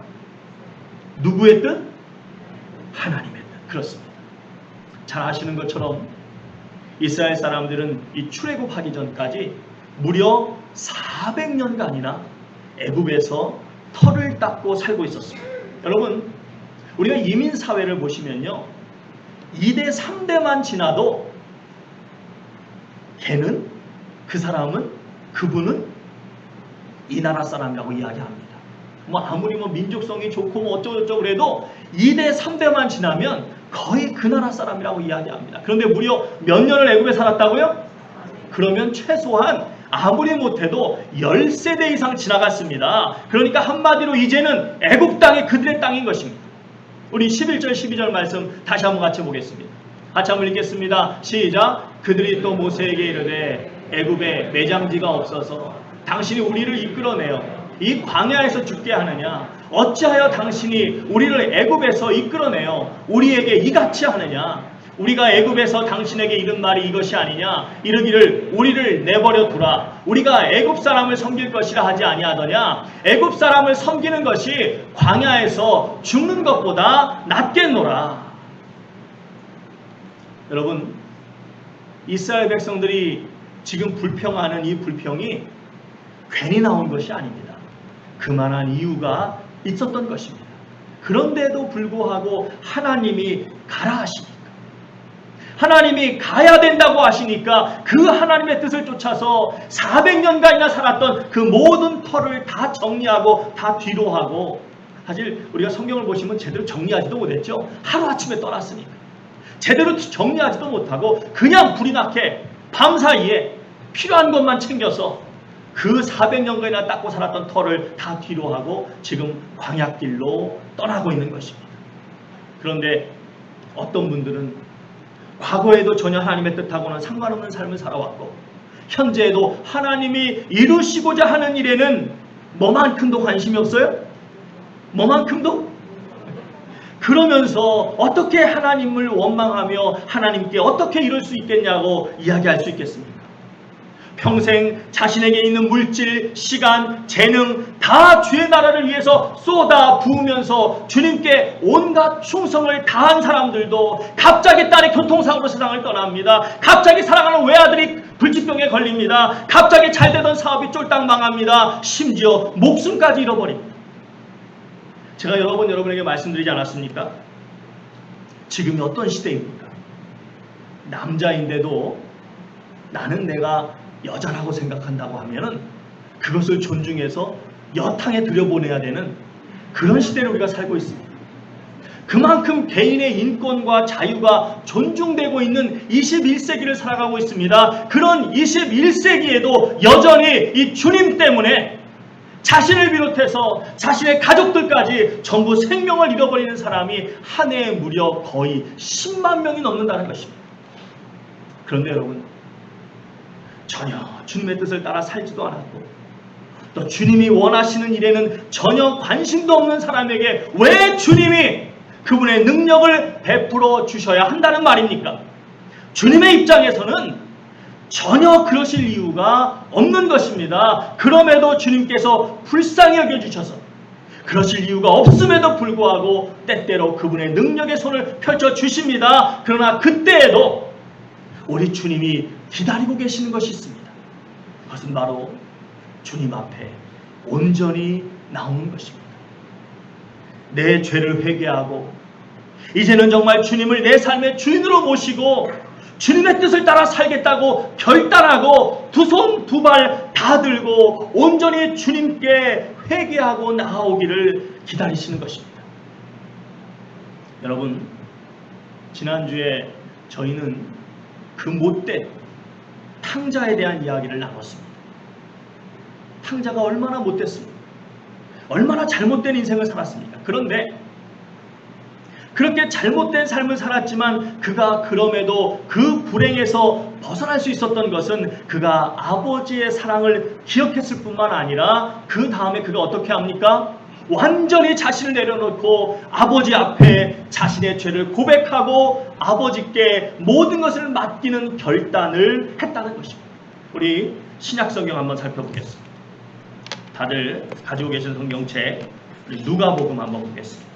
누구의 뜻? 하나님의 뜻. 그렇습니다. 잘 아시는 것처럼 이스라엘 사람들은 이 출애굽하기 전까지 무려 400년간이나 애굽에서 터를 닦고 살고 있었습니다. 여러분, 우리가 이민 사회를 보시면요, 2대 3대만 지나도 걔는, 그 사람은, 그분은 이 나라 사람이라고 이야기합니다. 아무리 민족성이 좋고 어쩌고저쩌고 그래도 2대 3대만 지나면 거의 그 나라 사람이라고 이야기합니다. 그런데 무려 몇 년을 애굽에 살았다고요? 그러면 최소한 아무리 못해도 10세대 이상 지나갔습니다. 그러니까 한마디로 이제는 애굽 땅이 그들의 땅인 것입니다. 우리 11절 12절 말씀 다시 한번 같이 보겠습니다. 같이 한번 읽겠습니다. 시작. 그들이 또 모세에게 이르되 애굽에 매장지가 없어서 당신이 우리를 이끌어내어 이 광야에서 죽게 하느냐? 어찌하여 당신이 우리를 애굽에서 이끌어내어 우리에게 이같이 하느냐? 우리가 애굽에서 당신에게 이른 말이 이것이 아니냐? 이르기를 우리를 내버려 두라. 우리가 애굽 사람을 섬길 것이라 하지 아니하더냐? 애굽 사람을 섬기는 것이 광야에서 죽는 것보다 낫겠노라. 여러분, 이스라엘 백성들이 지금 불평하는 이 불평이 괜히 나온 것이 아닙니다. 그만한 이유가 있었던 것입니다. 그런데도 불구하고 하나님이 가라 하시니까, 하나님이 가야 된다고 하시니까 그 하나님의 뜻을 쫓아서 400년간이나 살았던 그 모든 터를 다 정리하고 다 뒤로 하고, 사실 우리가 성경을 보시면 제대로 정리하지도 못했죠. 하루아침에 떠났으니까 제대로 정리하지도 못하고 그냥 불이 나게 밤사이에 필요한 것만 챙겨서 그 400년간이나 닦고 살았던 터를 다 뒤로 하고 지금 광야길로 떠나고 있는 것입니다. 그런데 어떤 분들은 과거에도 전혀 하나님의 뜻하고는 상관없는 삶을 살아왔고 현재에도 하나님이 이루시고자 하는 일에는 뭐만큼도 관심이 없어요? 뭐만큼도? 그러면서 어떻게 하나님을 원망하며 하나님께 어떻게 이룰 수 있겠냐고 이야기할 수 있겠습니까? 평생 자신에게 있는 물질, 시간, 재능 다 주의 나라를 위해서 쏟아 부으면서 주님께 온갖 충성을 다한 사람들도 갑자기 딸이 교통사고로 세상을 떠납니다. 갑자기 사랑하는 외아들이 불치병에 걸립니다. 갑자기 잘 되던 사업이 쫄딱 망합니다. 심지어 목숨까지 잃어버립니다. 제가 여러 번 여러분에게 말씀드리지 않았습니까? 지금이 어떤 시대입니까? 남자인데도 나는 내가 여자라고 생각한다고 하면은 그것을 존중해서 여탕에 들여보내야 되는 그런 시대를 우리가 살고 있습니다. 그만큼 개인의 인권과 자유가 존중되고 있는 21세기를 살아가고 있습니다. 그런 21세기에도 여전히 이 주님 때문에 자신을 비롯해서 자신의 가족들까지 전부 생명을 잃어버리는 사람이 한 해에 무려 거의 10만 명이 넘는다는 것입니다. 그런데 여러분, 전혀 주님의 뜻을 따라 살지도 않았고 또 주님이 원하시는 일에는 전혀 관심도 없는 사람에게 왜 주님이 그분의 능력을 베풀어 주셔야 한다는 말입니까? 주님의 입장에서는 전혀 그러실 이유가 없는 것입니다. 그럼에도 주님께서 불쌍히 여겨주셔서 그러실 이유가 없음에도 불구하고 때때로 그분의 능력의 손을 펼쳐주십니다. 그러나 그때에도 우리 주님이 기다리고 계시는 것이 있습니다. 그것은 바로 주님 앞에 온전히 나오는 것입니다. 내 죄를 회개하고 이제는 정말 주님을 내 삶의 주인으로 모시고 주님의 뜻을 따라 살겠다고 결단하고 두 손 두 발 다 들고 온전히 주님께 회개하고 나아오기를 기다리시는 것입니다. 여러분, 지난주에 저희는 그 못된 탕자에 대한 이야기를 나눴습니다. 탕자가 얼마나 못됐습니까? 얼마나 잘못된 인생을 살았습니까? 그런데 그렇게 잘못된 삶을 살았지만 그가 그럼에도 그 불행에서 벗어날 수 있었던 것은 그가 아버지의 사랑을 기억했을 뿐만 아니라 그 다음에 그가 어떻게 합니까? 완전히 자신을 내려놓고 아버지 앞에 자신의 죄를 고백하고 아버지께 모든 것을 맡기는 결단을 했다는 것입니다. 우리 신약성경 한번 살펴보겠습니다. 다들 가지고 계신 성경책 누가복음 한번 보겠습니다.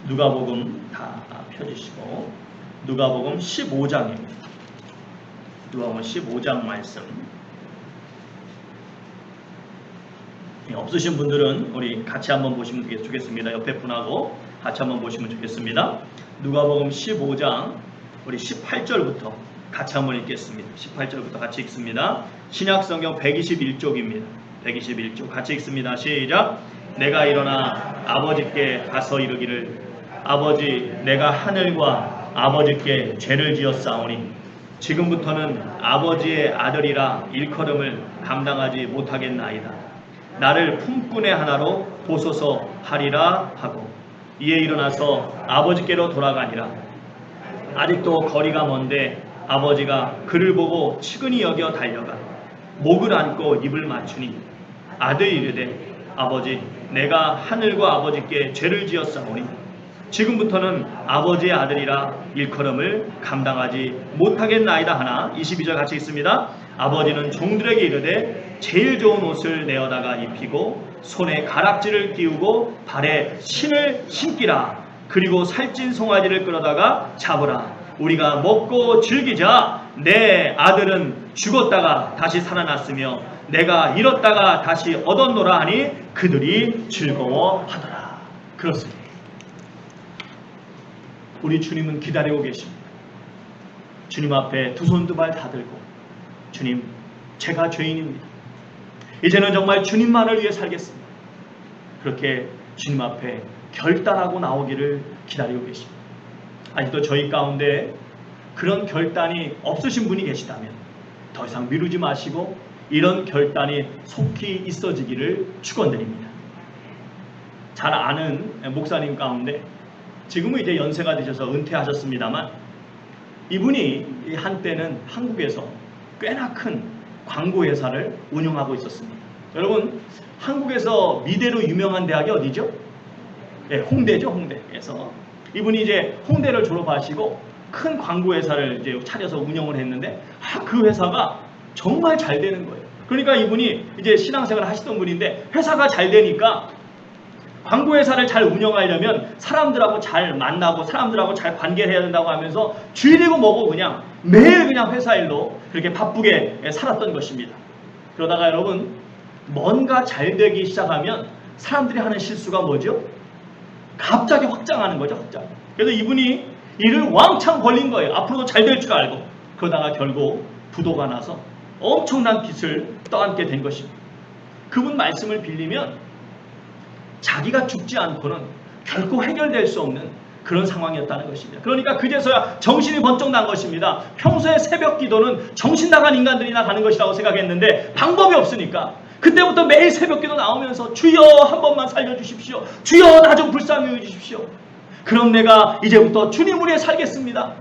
누가복음 다 펴주시고 누가복음 15장입니다. 누가복음 15장 말씀. 없으신 분들은 우리 같이 한번 보시면 좋겠습니다. 옆에 분하고 같이 한번 보시면 좋겠습니다. 누가복음 15장 우리 18절부터 같이 한번 읽겠습니다. 18절부터 같이 읽습니다. 신약성경 121쪽입니다. 121쪽 같이 읽습니다. 시작. 내가 일어나 아버지께 가서 이르기를 아버지, 내가 하늘과 아버지께 죄를 지었사오니 지금부터는 아버지의 아들이라 일컬음을 감당하지 못하겠나이다. 나를 품꾼의 하나로 보소서 하리라 하고 이에 일어나서 아버지께로 돌아가니라. 아직도 거리가 먼데 아버지가 그를 보고 측은히 여겨 달려가 목을 안고 입을 맞추니 아들이 이르되 아버지, 내가 하늘과 아버지께 죄를 지었사오니 지금부터는 아버지의 아들이라 일컬음을 감당하지 못하겠나이다 하나. 22절 같이 있습니다. 아버지는 종들에게 이르되 제일 좋은 옷을 내어다가 입히고 손에 가락지를 끼우고 발에 신을 신기라. 그리고 살찐 송아지를 끌어다가 잡으라. 우리가 먹고 즐기자. 내 아들은 죽었다가 다시 살아났으며 내가 잃었다가 다시 얻었노라 하니 그들이 즐거워하더라. 그렇습니다. 우리 주님은 기다리고 계십니다. 주님 앞에 두 손 두 발 다 들고 주님, 제가 죄인입니다. 이제는 정말 주님만을 위해 살겠습니다. 그렇게 주님 앞에 결단하고 나오기를 기다리고 계십니다. 아직도 저희 가운데 그런 결단이 없으신 분이 계시다면 더 이상 미루지 마시고 이런 결단이 속히 있어지기를 축원드립니다. 잘 아는 목사님 가운데 지금은 이제 연세가 드셔서 은퇴하셨습니다만 이분이 한때는 한국에서 꽤나 큰 광고 회사를 운영하고 있었습니다. 여러분, 한국에서 미대로 유명한 대학이 어디죠? 네, 홍대죠, 홍대에서. 이분이 이제 홍대를 졸업하시고 큰 광고 회사를 이제 차려서 운영을 했는데 그 회사가 정말 잘 되는 거예요. 그러니까 이분이 이제 신앙생활을 하시던 분인데 회사가 잘 되니까 광고 회사를 잘 운영하려면 사람들하고 잘 만나고 사람들하고 잘 관계를 해야 된다고 하면서 쥐리고 뭐고 그냥 매일 그냥 회사 일로 그렇게 바쁘게 살았던 것입니다. 그러다가 여러분, 뭔가 잘 되기 시작하면 사람들이 하는 실수가 뭐죠? 갑자기 확장하는 거죠, 확장. 그래서 이분이 일을 왕창 벌린 거예요. 앞으로도 잘 될 줄 알고. 그러다가 결국 부도가 나서 엄청난 빚을 떠안게 된 것입니다. 그분 말씀을 빌리면 자기가 죽지 않고는 결코 해결될 수 없는 그런 상황이었다는 것입니다. 그러니까 그제서야 정신이 번쩍 난 것입니다. 평소에 새벽 기도는 정신 나간 인간들이나 가는 것이라고 생각했는데 방법이 없으니까 그때부터 매일 새벽 기도 나오면서 주여 한 번만 살려주십시오. 주여 나 좀 불쌍히 여기주십시오. 그럼 내가 이제부터 주님을 위해 살겠습니다.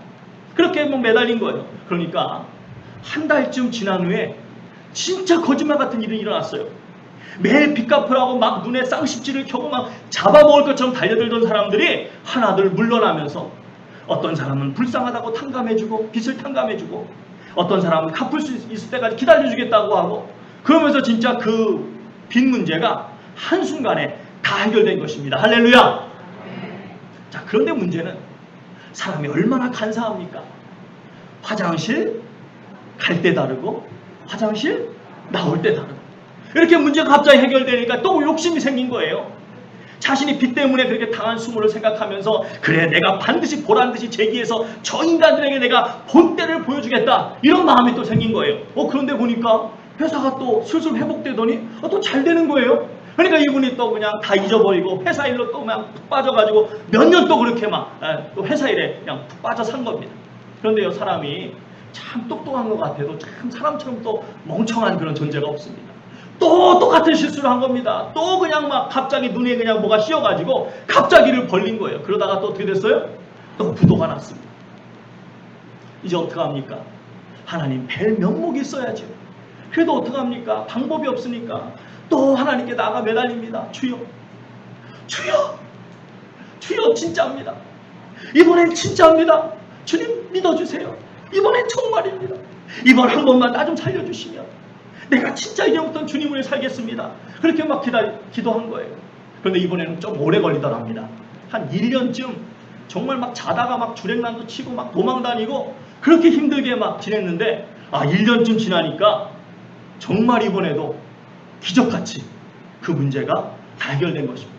그렇게 매달린 거예요. 그러니까 한 달쯤 지난 후에 진짜 거짓말 같은 일이 일어났어요. 매일 빚 갚으라고 막 눈에 쌍십지를 켜고 막 잡아먹을 것처럼 달려들던 사람들이 하나둘 물러나면서 어떤 사람은 불쌍하다고 탕감해주고 빚을 탕감해주고 어떤 사람은 갚을 수 있을 때까지 기다려주겠다고 하고 그러면서 진짜 그 빚 문제가 한순간에 다 해결된 것입니다. 할렐루야! 자, 그런데 문제는 사람이 얼마나 간사합니까? 화장실 갈 때 다르고 화장실 나올 때 다르다. 이렇게 문제가 갑자기 해결되니까 또 욕심이 생긴 거예요. 자신이 빚 때문에 그렇게 당한 수모를 생각하면서 그래 내가 반드시 보란듯이 제기해서 저 인간들에게 내가 본때를 보여주겠다 이런 마음이 또 생긴 거예요. 그런데 보니까 회사가 또 슬슬 회복되더니 또 잘 되는 거예요. 그러니까 이분이 또 그냥 다 잊어버리고 회사 일로 또 그냥 푹 빠져가지고 몇 년 또 그렇게 막 또 회사 일에 그냥 푹 빠져 산 겁니다. 그런데요 사람이 참 똑똑한 것 같아도 참 사람처럼 또 멍청한 그런 존재가 없습니다. 또 똑같은 실수를 한 겁니다. 또 그냥 막 갑자기 눈에 그냥 뭐가 씌어가지고 갑자기를 벌린 거예요. 그러다가 또 어떻게 됐어요? 또 부도가 났습니다. 이제 어떡합니까? 하나님 뵐 면목이 있어야죠. 그래도 어떡합니까? 방법이 없으니까 또 하나님께 나가 매달립니다. 주여, 주여, 주여 진짜입니다. 이번엔 진짜입니다. 주님 믿어주세요. 이번엔 정말입니다. 이번 한 번만 나 좀 살려주시면 내가 진짜 이제부터 주님을 위해 살겠습니다. 그렇게 막 기도한 거예요. 그런데 이번에는 좀 오래 걸리더랍니다. 한 1년쯤 정말 막 자다가 막 주랭랑도 치고 막 도망다니고 그렇게 힘들게 막 지냈는데 1년쯤 지나니까 정말 이번에도 기적같이 그 문제가 다 해결된 것입니다.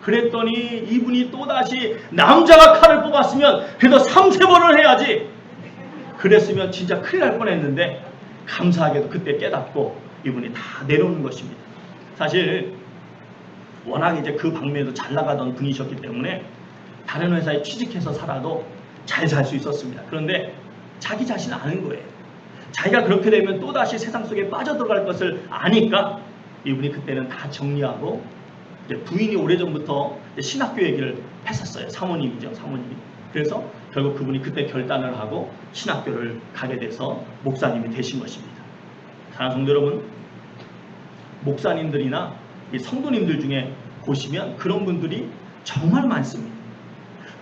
그랬더니 이분이 또다시 남자가 칼을 뽑았으면 그래도 3-4번을 해야지 그랬으면 진짜 큰일 날 뻔했는데 감사하게도 그때 깨닫고 이분이 다 내려오는 것입니다. 사실 워낙 이제 그 방면에도 잘 나가던 분이셨기 때문에 다른 회사에 취직해서 살아도 잘 살 수 있었습니다. 그런데 자기 자신은 아는 거예요. 자기가 그렇게 되면 또다시 세상 속에 빠져들어갈 것을 아니까 이분이 그때는 다 정리하고 이제 부인이 오래전부터 신학교 얘기를 했었어요. 사모님이죠. 사모님이. 그래서 결국 그분이 그때 결단을 하고 신학교를 가게 돼서 목사님이 되신 것입니다. 사랑하는 성도 여러분, 목사님들이나 성도님들 중에 보시면 그런 분들이 정말 많습니다.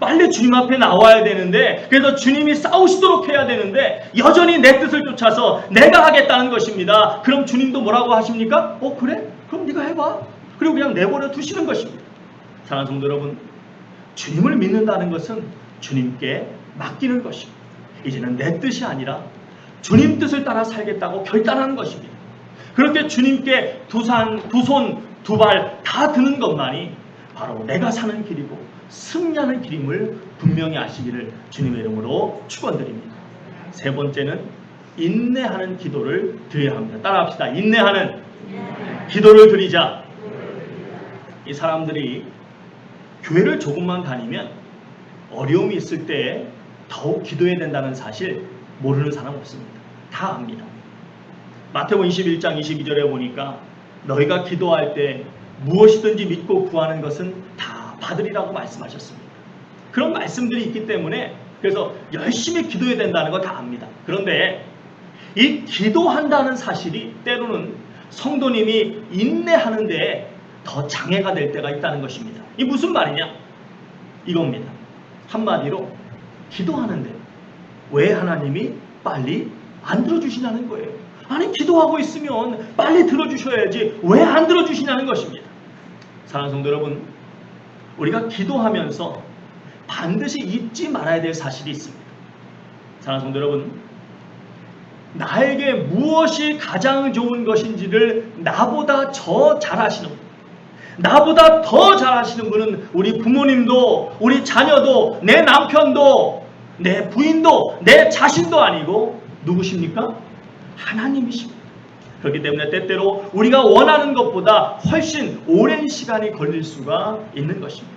빨리 주님 앞에 나와야 되는데 그래서 주님이 싸우시도록 해야 되는데 여전히 내 뜻을 쫓아서 내가 하겠다는 것입니다. 그럼 주님도 뭐라고 하십니까? 그래? 그럼 네가 해봐. 그리고 그냥 내버려 두시는 것입니다. 사랑하는 성도 여러분, 주님을 믿는다는 것은 주님께 맡기는 것입니다. 이제는 내 뜻이 아니라 주님 뜻을 따라 살겠다고 결단하는 것입니다. 그렇게 주님께 두 손, 두 발 다 드는 것만이 바로 내가 사는 길이고 승리하는 길임을 분명히 아시기를 주님의 이름으로 축원드립니다. 세 번째는 인내하는 기도를 드려야 합니다. 따라합시다. 인내하는 기도를 드리자. 이 사람들이 교회를 조금만 다니면 어려움이 있을 때 더욱 기도해야 된다는 사실 모르는 사람 없습니다. 다 압니다. 마태복음 21장 22절에 보니까 너희가 기도할 때 무엇이든지 믿고 구하는 것은 다 받으리라고 말씀하셨습니다. 그런 말씀들이 있기 때문에 그래서 열심히 기도해야 된다는 거 다 압니다. 그런데 이 기도한다는 사실이 때로는 성도님이 인내하는 데에 더 장애가 될 때가 있다는 것입니다. 이 무슨 말이냐? 이겁니다. 한마디로 기도하는데 왜 하나님이 빨리 안 들어주시냐는 거예요. 아니 기도하고 있으면 빨리 들어주셔야지 왜 안 들어주시냐는 것입니다. 사랑하는 성도 여러분, 우리가 기도하면서 반드시 잊지 말아야 될 사실이 있습니다. 사랑하는 성도 여러분, 나에게 무엇이 가장 좋은 것인지를 나보다 잘 아시는 분, 나보다 더 잘 아시는 분은 우리 부모님도 우리 자녀도 내 남편도 내 부인도 내 자신도 아니고 누구십니까? 하나님이십니다. 그렇기 때문에 때때로 우리가 원하는 것보다 훨씬 오랜 시간이 걸릴 수가 있는 것입니다.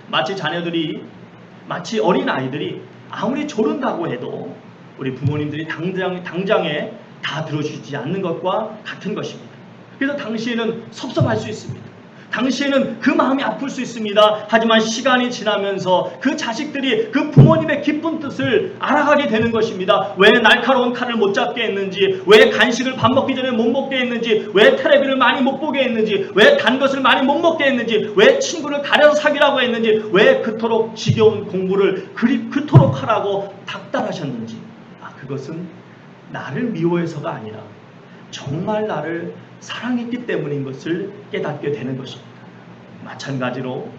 마치 어린 아이들이 아무리 조른다고 해도 우리 부모님들이 당장에 다 들어주지 않는 것과 같은 것입니다. 그래서 당시에는 섭섭할 수 있습니다. 당시에는 그 마음이 아플 수 있습니다. 하지만 시간이 지나면서 그 자식들이 그 부모님의 깊은 뜻을 알아가게 되는 것입니다. 왜 날카로운 칼을 못 잡게 했는지, 왜 간식을 밥 먹기 전에 못 먹게 했는지, 왜 텔레비를 많이 못 보게 했는지, 왜 단 것을 많이 못 먹게 했는지, 왜 친구를 가려서 사귀라고 했는지, 왜 그토록 지겨운 공부를 그토록 하라고 닥달하셨는지, 그것은 나를 미워해서가 아니라 정말 나를 사랑했기 때문인 것을 깨닫게 되는 것입니다. 마찬가지로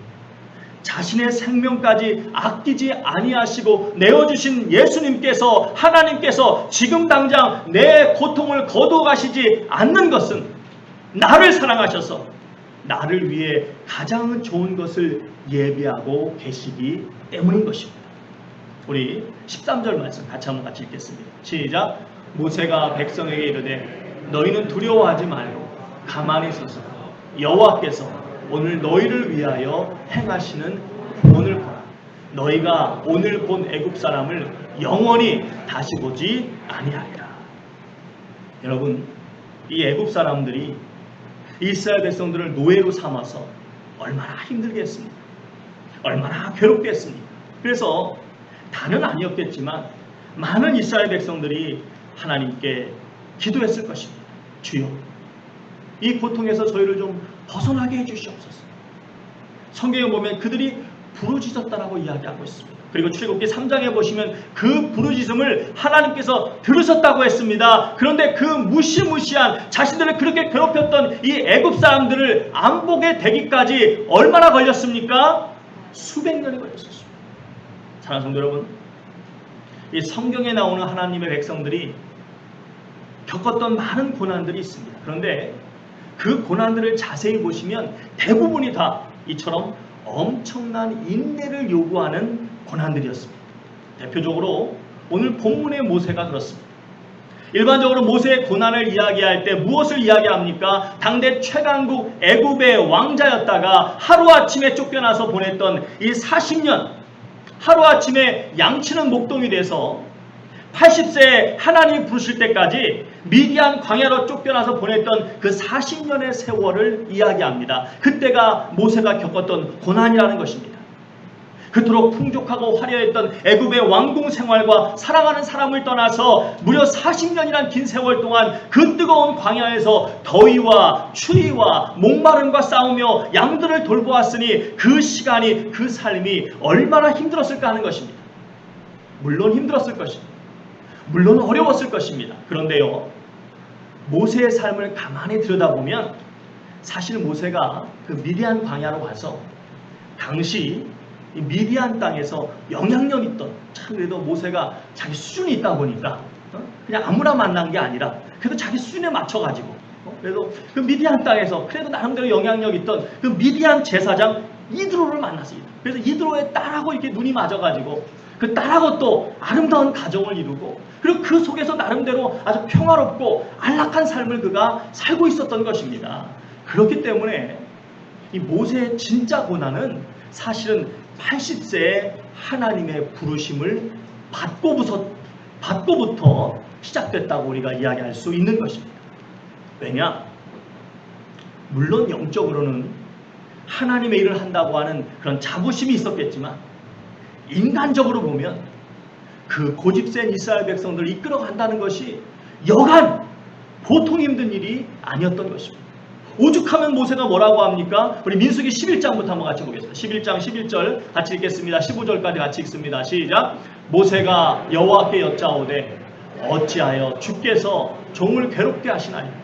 자신의 생명까지 아끼지 아니하시고 내어주신 예수님께서, 하나님께서 지금 당장 내 고통을 거두어 가시지 않는 것은 나를 사랑하셔서 나를 위해 가장 좋은 것을 예비하고 계시기 때문인 것입니다. 우리 13절 말씀 같이 읽겠습니다. 시작. 모세가 백성에게 이르되 너희는 두려워하지 말고 가만히 서서 여호와께서 오늘 너희를 위하여 행하시는 구원을 보라. 너희가 오늘 본 애굽 사람을 영원히 다시 보지 아니하리라. 여러분, 이 애굽 사람들이 이스라엘 백성들을 노예로 삼아서 얼마나 힘들게 했습니까? 얼마나 괴롭게 했습니까? 그래서 다는 아니었겠지만 많은 이스라엘 백성들이 하나님께 기도했을 것입니다. 주여, 이 고통에서 저희를 좀 벗어나게 해주시옵소서. 성경에 보면 그들이 부르짖었다라고 이야기하고 있습니다. 그리고 출애굽기 3장에 보시면 그 부르짖음을 하나님께서 들으셨다고 했습니다. 그런데 그 무시무시한 자신들을 그렇게 괴롭혔던 이 애굽 사람들을 안 보게 되기까지 얼마나 걸렸습니까? 수백 년이 걸렸습니다. 사랑하는 성도 여러분, 이 성경에 나오는 하나님의 백성들이 겪었던 많은 고난들이 있습니다. 그런데 그 고난들을 자세히 보시면 대부분이 다 이처럼 엄청난 인내를 요구하는 고난들이었습니다. 대표적으로 오늘 본문의 모세가 그렇습니다. 일반적으로 모세의 고난을 이야기할 때 무엇을 이야기합니까? 당대 최강국 애굽의 왕자였다가 하루아침에 쫓겨나서 보냈던 이 40년, 하루아침에 양치는 목동이 돼서 80세에 하나님이 부르실 때까지 미디안 광야로 쫓겨나서 보냈던 그 40년의 세월을 이야기합니다. 그때가 모세가 겪었던 고난이라는 것입니다. 그토록 풍족하고 화려했던 애굽의 왕궁 생활과 사랑하는 사람을 떠나서 무려 40년이란 긴 세월 동안 그 뜨거운 광야에서 더위와 추위와 목마름과 싸우며 양들을 돌보았으니 그 시간이, 그 삶이 얼마나 힘들었을까 하는 것입니다. 물론 힘들었을 것입니다. 물론 어려웠을 것입니다. 그런데요, 모세의 삶을 가만히 들여다보면 사실 모세가 그 미디안 광야로 가서 당시 이 미디안 땅에서 영향력 있던, 참 그래도 모세가 자기 수준이 있다 보니까 그냥 아무나 만난 게 아니라 그래도 자기 수준에 맞춰가지고 그래도 그 미디안 땅에서 그래도 나름대로 영향력 있던 그 미디안 제사장 이드로를 만났습니다. 그래서 이드로의 딸하고 이렇게 눈이 맞아가지고 그 딸하고 또 아름다운 가정을 이루고, 그리고 그 속에서 나름대로 아주 평화롭고 안락한 삶을 그가 살고 있었던 것입니다. 그렇기 때문에 이 모세의 진짜 고난은 사실은 80세에 하나님의 부르심을 받고부터 시작됐다고 우리가 이야기할 수 있는 것입니다. 왜냐? 물론 영적으로는 하나님의 일을 한다고 하는 그런 자부심이 있었겠지만 인간적으로 보면 그 고집센 이스라엘 백성들을 이끌어간다는 것이 여간 보통 힘든 일이 아니었던 것입니다. 오죽하면 모세가 뭐라고 합니까? 우리 민수기 11장부터 한번 같이 보겠습니다. 11장 11절 같이 읽겠습니다. 15절까지 같이 읽습니다. 시작. 모세가 여호와께 여짜오되 어찌하여 주께서 종을 괴롭게 하시나이까?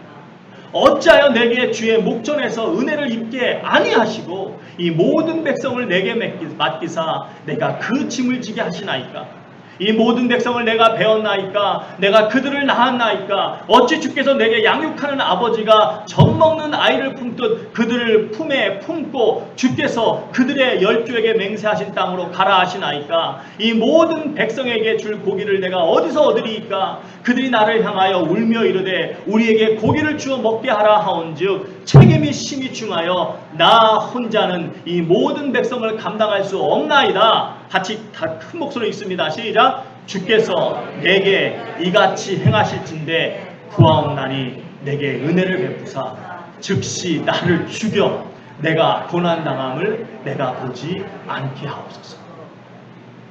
어찌하여 내게 주의 목전에서 은혜를 입게 아니하시고 이 모든 백성을 내게 맡기사 내가 그 짐을 지게 하시나이까? 이 모든 백성을 내가 배웠나이까? 내가 그들을 낳았나이까? 어찌 주께서 내게 양육하는 아버지가 젖 먹는 아이를 품듯 그들을 품에 품고 주께서 그들의 열조에게 맹세하신 땅으로 가라 하시나이까? 이 모든 백성에게 줄 고기를 내가 어디서 얻으리이까? 그들이 나를 향하여 울며 이르되 우리에게 고기를 주어 먹게 하라 하온즉 책임이 심히 중하여 나 혼자는 이 모든 백성을 감당할 수 없나이다. 같이 다 큰 목소리로 읽습니다. 시작. 주께서 내게 이같이 행하실진대 구하옵나니 내게 은혜를 베푸사 즉시 나를 죽여 내가 고난당함을 내가 보지 않게 하옵소서.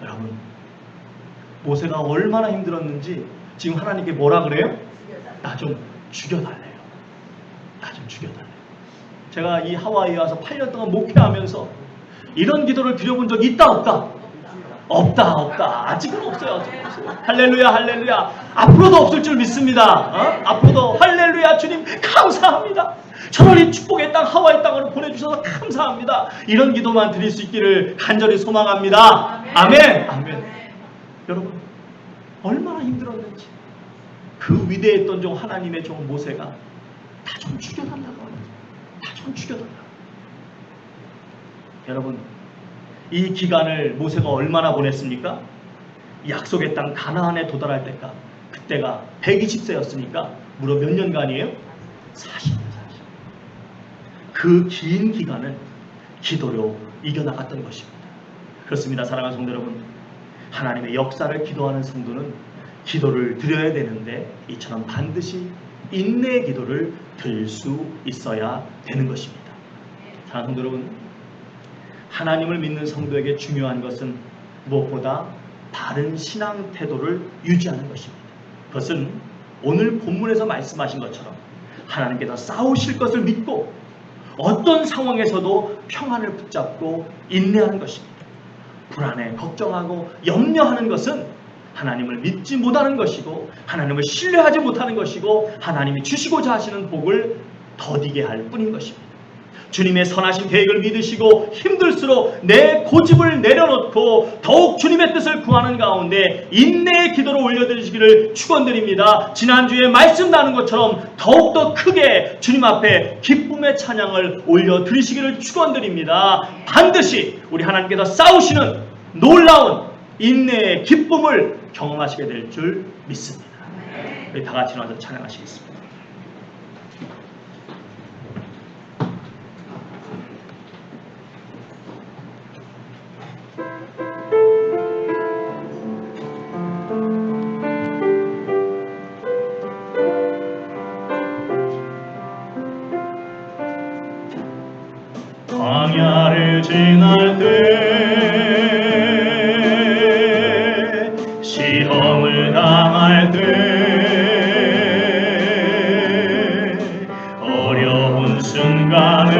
여러분, 모세가 얼마나 힘들었는지 지금 하나님께 뭐라 그래요? 나 좀 죽여달래요. 나 좀 죽여달래요. 제가 이 하와이에 와서 8년 동안 목회하면서 이런 기도를 드려본 적이 있다 없다? 없다. 아직은 없어요. 할렐루야, 할렐루야. 앞으로도 없을 줄 믿습니다. 앞으로도 할렐루야. 주님 감사합니다. 저를 이 축복의 땅 하와이 땅으로 보내주셔서 감사합니다. 이런 기도만 드릴 수 있기를 간절히 소망합니다. 아멘. 아멘. 여러분, 얼마나 힘들었는지 그 위대했던 종 하나님의 종 모세가 나 좀 죽여달라고 합니다. 나 좀 죽여달라고. 여러분, 이 기간을 모세가 얼마나 보냈습니까? 약속의 땅 가나안에 도달할 때가 그때가 120세였으니까 무려 몇 년간이에요? 40년. 그 긴 기간을 기도로 이겨나갔던 것입니다. 그렇습니다. 사랑하는 성도 여러분, 하나님의 역사를 기도하는 성도는 기도를 드려야 되는데 이처럼 반드시 인내의 기도를 드릴 수 있어야 되는 것입니다. 사랑하는 성도 여러분, 하나님을 믿는 성도에게 중요한 것은 무엇보다 바른 신앙 태도를 유지하는 것입니다. 그것은 오늘 본문에서 말씀하신 것처럼 하나님께서 싸우실 것을 믿고 어떤 상황에서도 평안을 붙잡고 인내하는 것입니다. 불안해, 걱정하고 염려하는 것은 하나님을 믿지 못하는 것이고 하나님을 신뢰하지 못하는 것이고 하나님이 주시고자 하시는 복을 더디게 할 뿐인 것입니다. 주님의 선하신 계획을 믿으시고 힘들수록 내 고집을 내려놓고 더욱 주님의 뜻을 구하는 가운데 인내의 기도를 올려드리시기를 축원드립니다. 지난주에 말씀 나눈 것처럼 더욱더 크게 주님 앞에 기쁨의 찬양을 올려드리시기를 축원드립니다. 반드시 우리 하나님께서 싸우시는 놀라운 인내의 기쁨을 경험하시게 될 줄 믿습니다. 우리 다 같이 나와서 찬양하시겠습니다. 광야를 지날 때 시험을 당할 때 어려운 순간에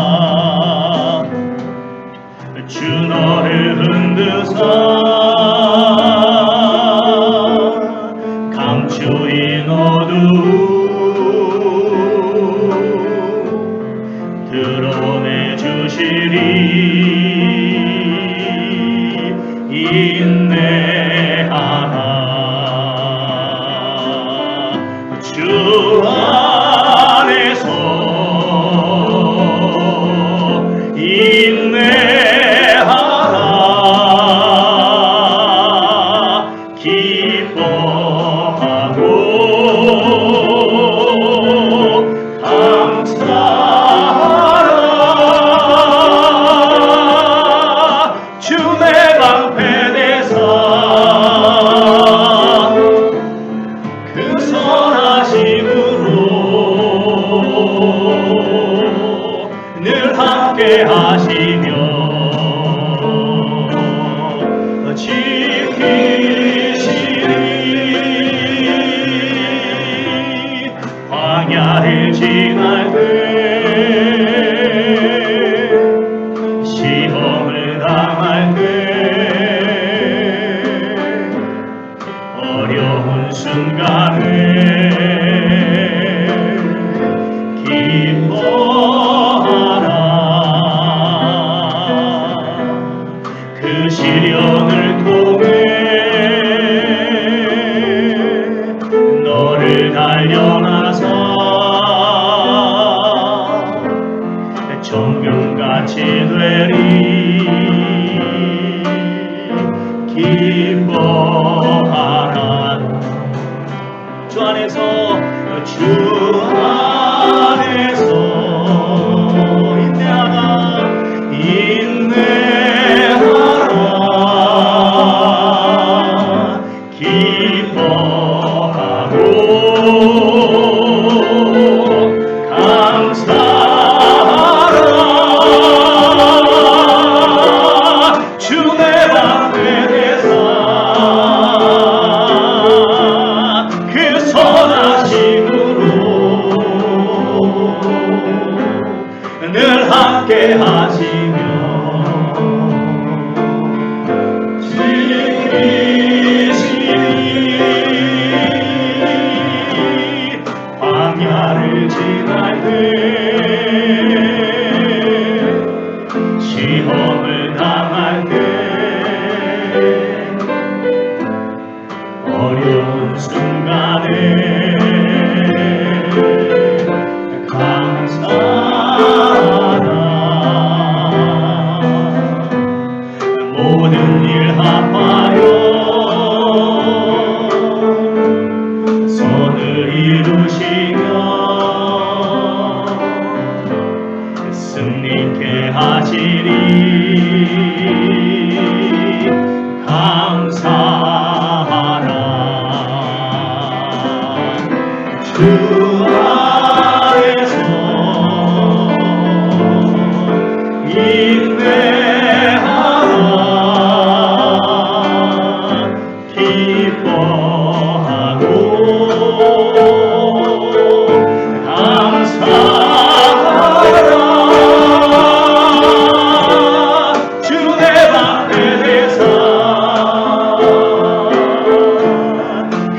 인내하라. 주 너를 흔드사 주인 어두움 드러내 주시리. 인내하라. 주 안에서 인내하라. 감사하라. 주 내 방패 되사 그 선하심으로 늘 함께 하시며 지키시리. 광야를 지날 때 시험을 당할 때 어려운 순간에 기뻐하라. 그 시련을 통해 너를 단련하사 정금같이 되리. 기뻐하라. 주 안에서 인내하라. 인내하라. 기뻐하고 감사하라. 주 내 방패 되사 그 선하심으로 늘 함께 하시며 지키시리. 광야를 지날 때 시험을 당할 때 순간에 감사하다. 모든 일 합하여 선을 이루시며 승리케 하시리. 감사하라. 주 안에서 인내하라. 기뻐하고 감사하라. 주의 방패대사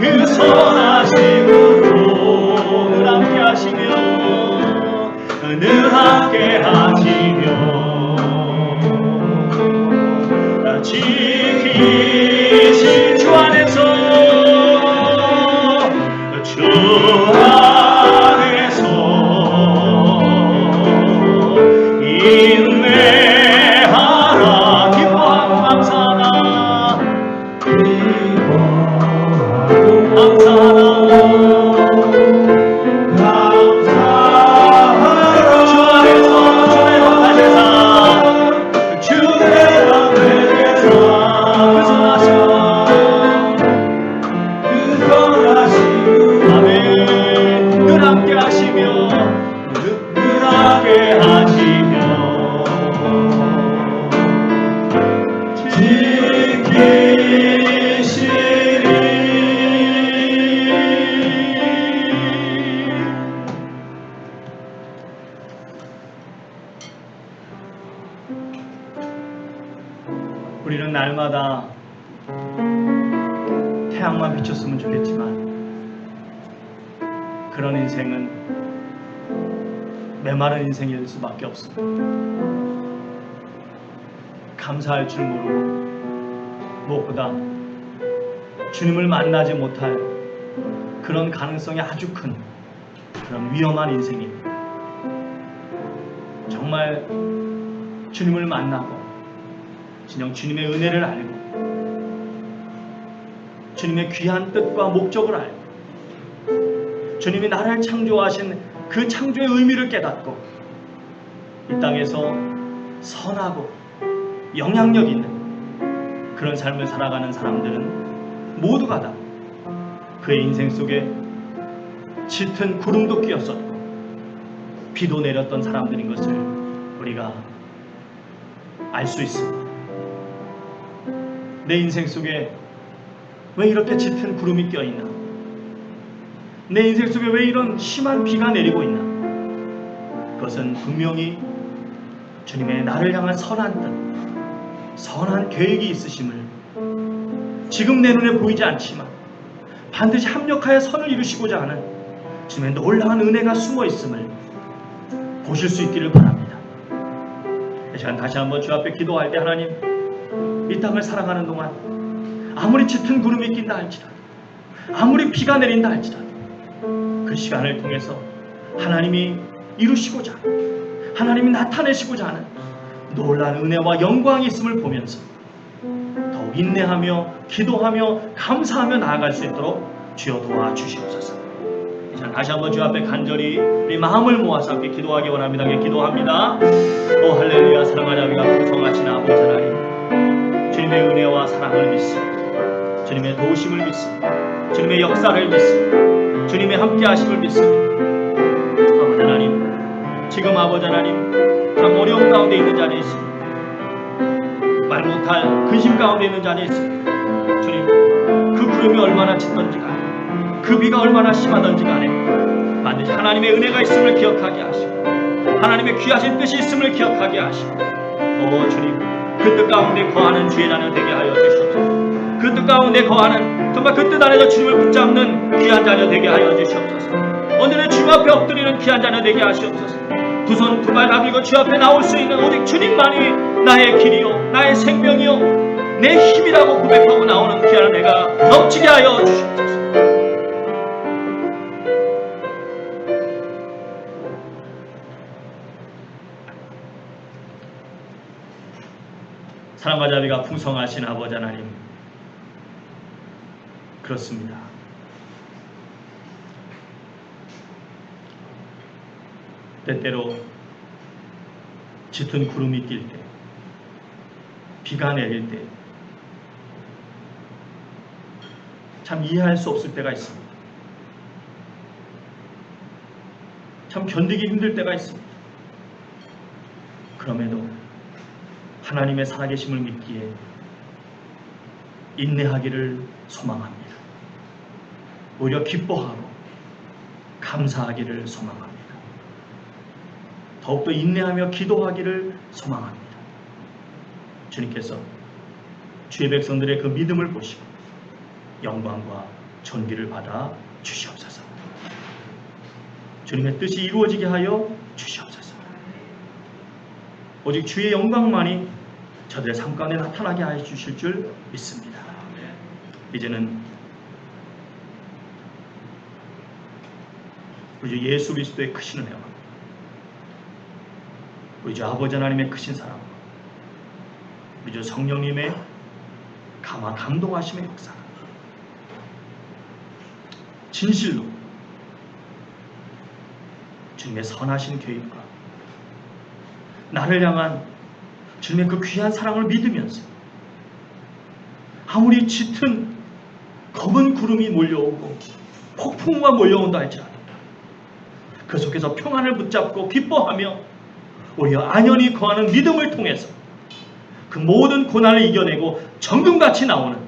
그 선하심으로 늘 함께 하시며 늘 함께 하시며 지키신 주 안에서 주 안에서 인내하라. 기뻐하고 감사하라. 감사하라. 주 안에서 주의 방패대사 주의 방패대사 그 선하심으로 아멘. 늘 함께 하시며 늘 함께 하시며 우리는 날마다 태양만 비쳤으면 좋겠지만 그런 인생은 메마른 인생일 수밖에 없습니다. 감사할 줄 모르고 무엇보다 주님을 만나지 못할 그런 가능성이 아주 큰 그런 위험한 인생입니다. 정말 주님을 만나고 진정 주님의 은혜를 알고 주님의 귀한 뜻과 목적을 알고 주님이 나를 창조하신 그 창조의 의미를 깨닫고 이 땅에서 선하고 영향력 있는 그런 삶을 살아가는 사람들은 모두가 다 그의 인생 속에 짙은 구름도 끼었었고 비도 내렸던 사람들인 것을 우리가 알 수 있습니다. 내 인생 속에 왜 이렇게 짙은 구름이 껴있나? 내 인생 속에 왜 이런 심한 비가 내리고 있나? 그것은 분명히 주님의 나를 향한 선한 뜻, 선한 계획이 있으심을 지금 내 눈에 보이지 않지만 반드시 합력하여 선을 이루시고자 하는 주님의 놀라운 은혜가 숨어 있음을 보실 수 있기를 바랍니다. 이 시간 다시 한번 주 앞에 기도할 때 하나님, 이 땅을 살아가는 동안 아무리 짙은 구름이 낀다 할지라도 아무리 비가 내린다 할지라도 그 시간을 통해서 하나님이 이루시고자 하는, 하나님이 나타내시고자 하는 놀라운 은혜와 영광이 있음을 보면서 더욱 인내하며 기도하며 감사하며 나아갈 수 있도록 주여 도와주시옵소서. 다시 한번 주 앞에 간절히 우리 마음을 모아서 함께 기도하기 원합니다. 기도합니다. 오 할렐루야. 사랑하는 아버지가 풍성하신 아버지 하나님, 주님의 은혜와 사랑을 믿습니다. 주님의 도우심을 믿습니다. 주님의 역사를 믿습니다. 주님의 함께 하심을 믿습니다. 아버지 하나님, 지금 아버지 하나님 참 어려움 가운데 있는 자리에 있습니다. 말 못할 근심 가운데 있는 자리에 있습니다. 주님, 그 구름이 얼마나 짙던지 간에 그 비가 얼마나 심하던지 간에 반드시 하나님의 은혜가 있음을 기억하게 하시고 하나님의 귀하신 뜻이 있음을 기억하게 하시고 오 주님, 그 뜻 가운데 거하는 주의 자녀 되게 하여 주시옵소서. 그 뜻 가운데 거하는 정말 그 뜻 안에서 주님을 붙잡는 귀한 자녀 되게 하여 주시옵소서. 오늘은 주님 앞에 엎드리는 귀한 자녀 되게 하시옵소서. 두 손 두 발 나비고 주 앞에 나올 수 있는 오직 주님만이 나의 길이요 나의 생명이요 내 힘이라고 고백하고 나오는 귀한 은혜가 넘치게 하여 주시옵소서. 사랑과 자비가 풍성하신 아버지 하나님, 그렇습니다. 때때로 짙은 구름이 낄 때, 비가 내릴 때 참 이해할 수 없을 때가 있습니다. 참 견디기 힘들 때가 있습니다. 그럼에도 하나님의 살아계심을 믿기에 인내하기를 소망합니다. 오히려 기뻐하고 감사하기를 소망합니다. 더욱더 인내하며 기도하기를 소망합니다. 주님께서 주의 백성들의 그 믿음을 보시고 영광과 존귀를 받아 주시옵소서. 주님의 뜻이 이루어지게 하여 주시옵소서. 오직 주의 영광만이 저들의 삶 가운데 나타나게 하여 주실 줄 믿습니다. 이제는 우리 주 예수 그리스도의 크신 은혜와 우리 주 아버지 하나님의 크신 사랑, 우리 주 성령님의 감화 감동하심의 역사가 진실로 주님의 선하신 계획과 나를 향한 주님의 그 귀한 사랑을 믿으면서 아무리 짙은 검은 구름이 몰려오고 폭풍우가 몰려온다 할지라도 그 속에서 평안을 붙잡고 기뻐하며 오히려 안연히 거하는 믿음을 통해서 그 모든 고난을 이겨내고 정금같이 나오는,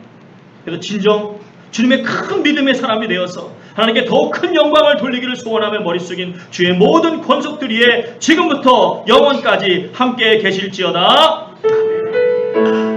그래서 진정 주님의 큰 믿음의 사람이 되어서 하나님께 더욱 큰 영광을 돌리기를 소원하며 머리 숙인 주의 모든 권속들이에 지금부터 영원까지 함께 계실지어다. 아멘.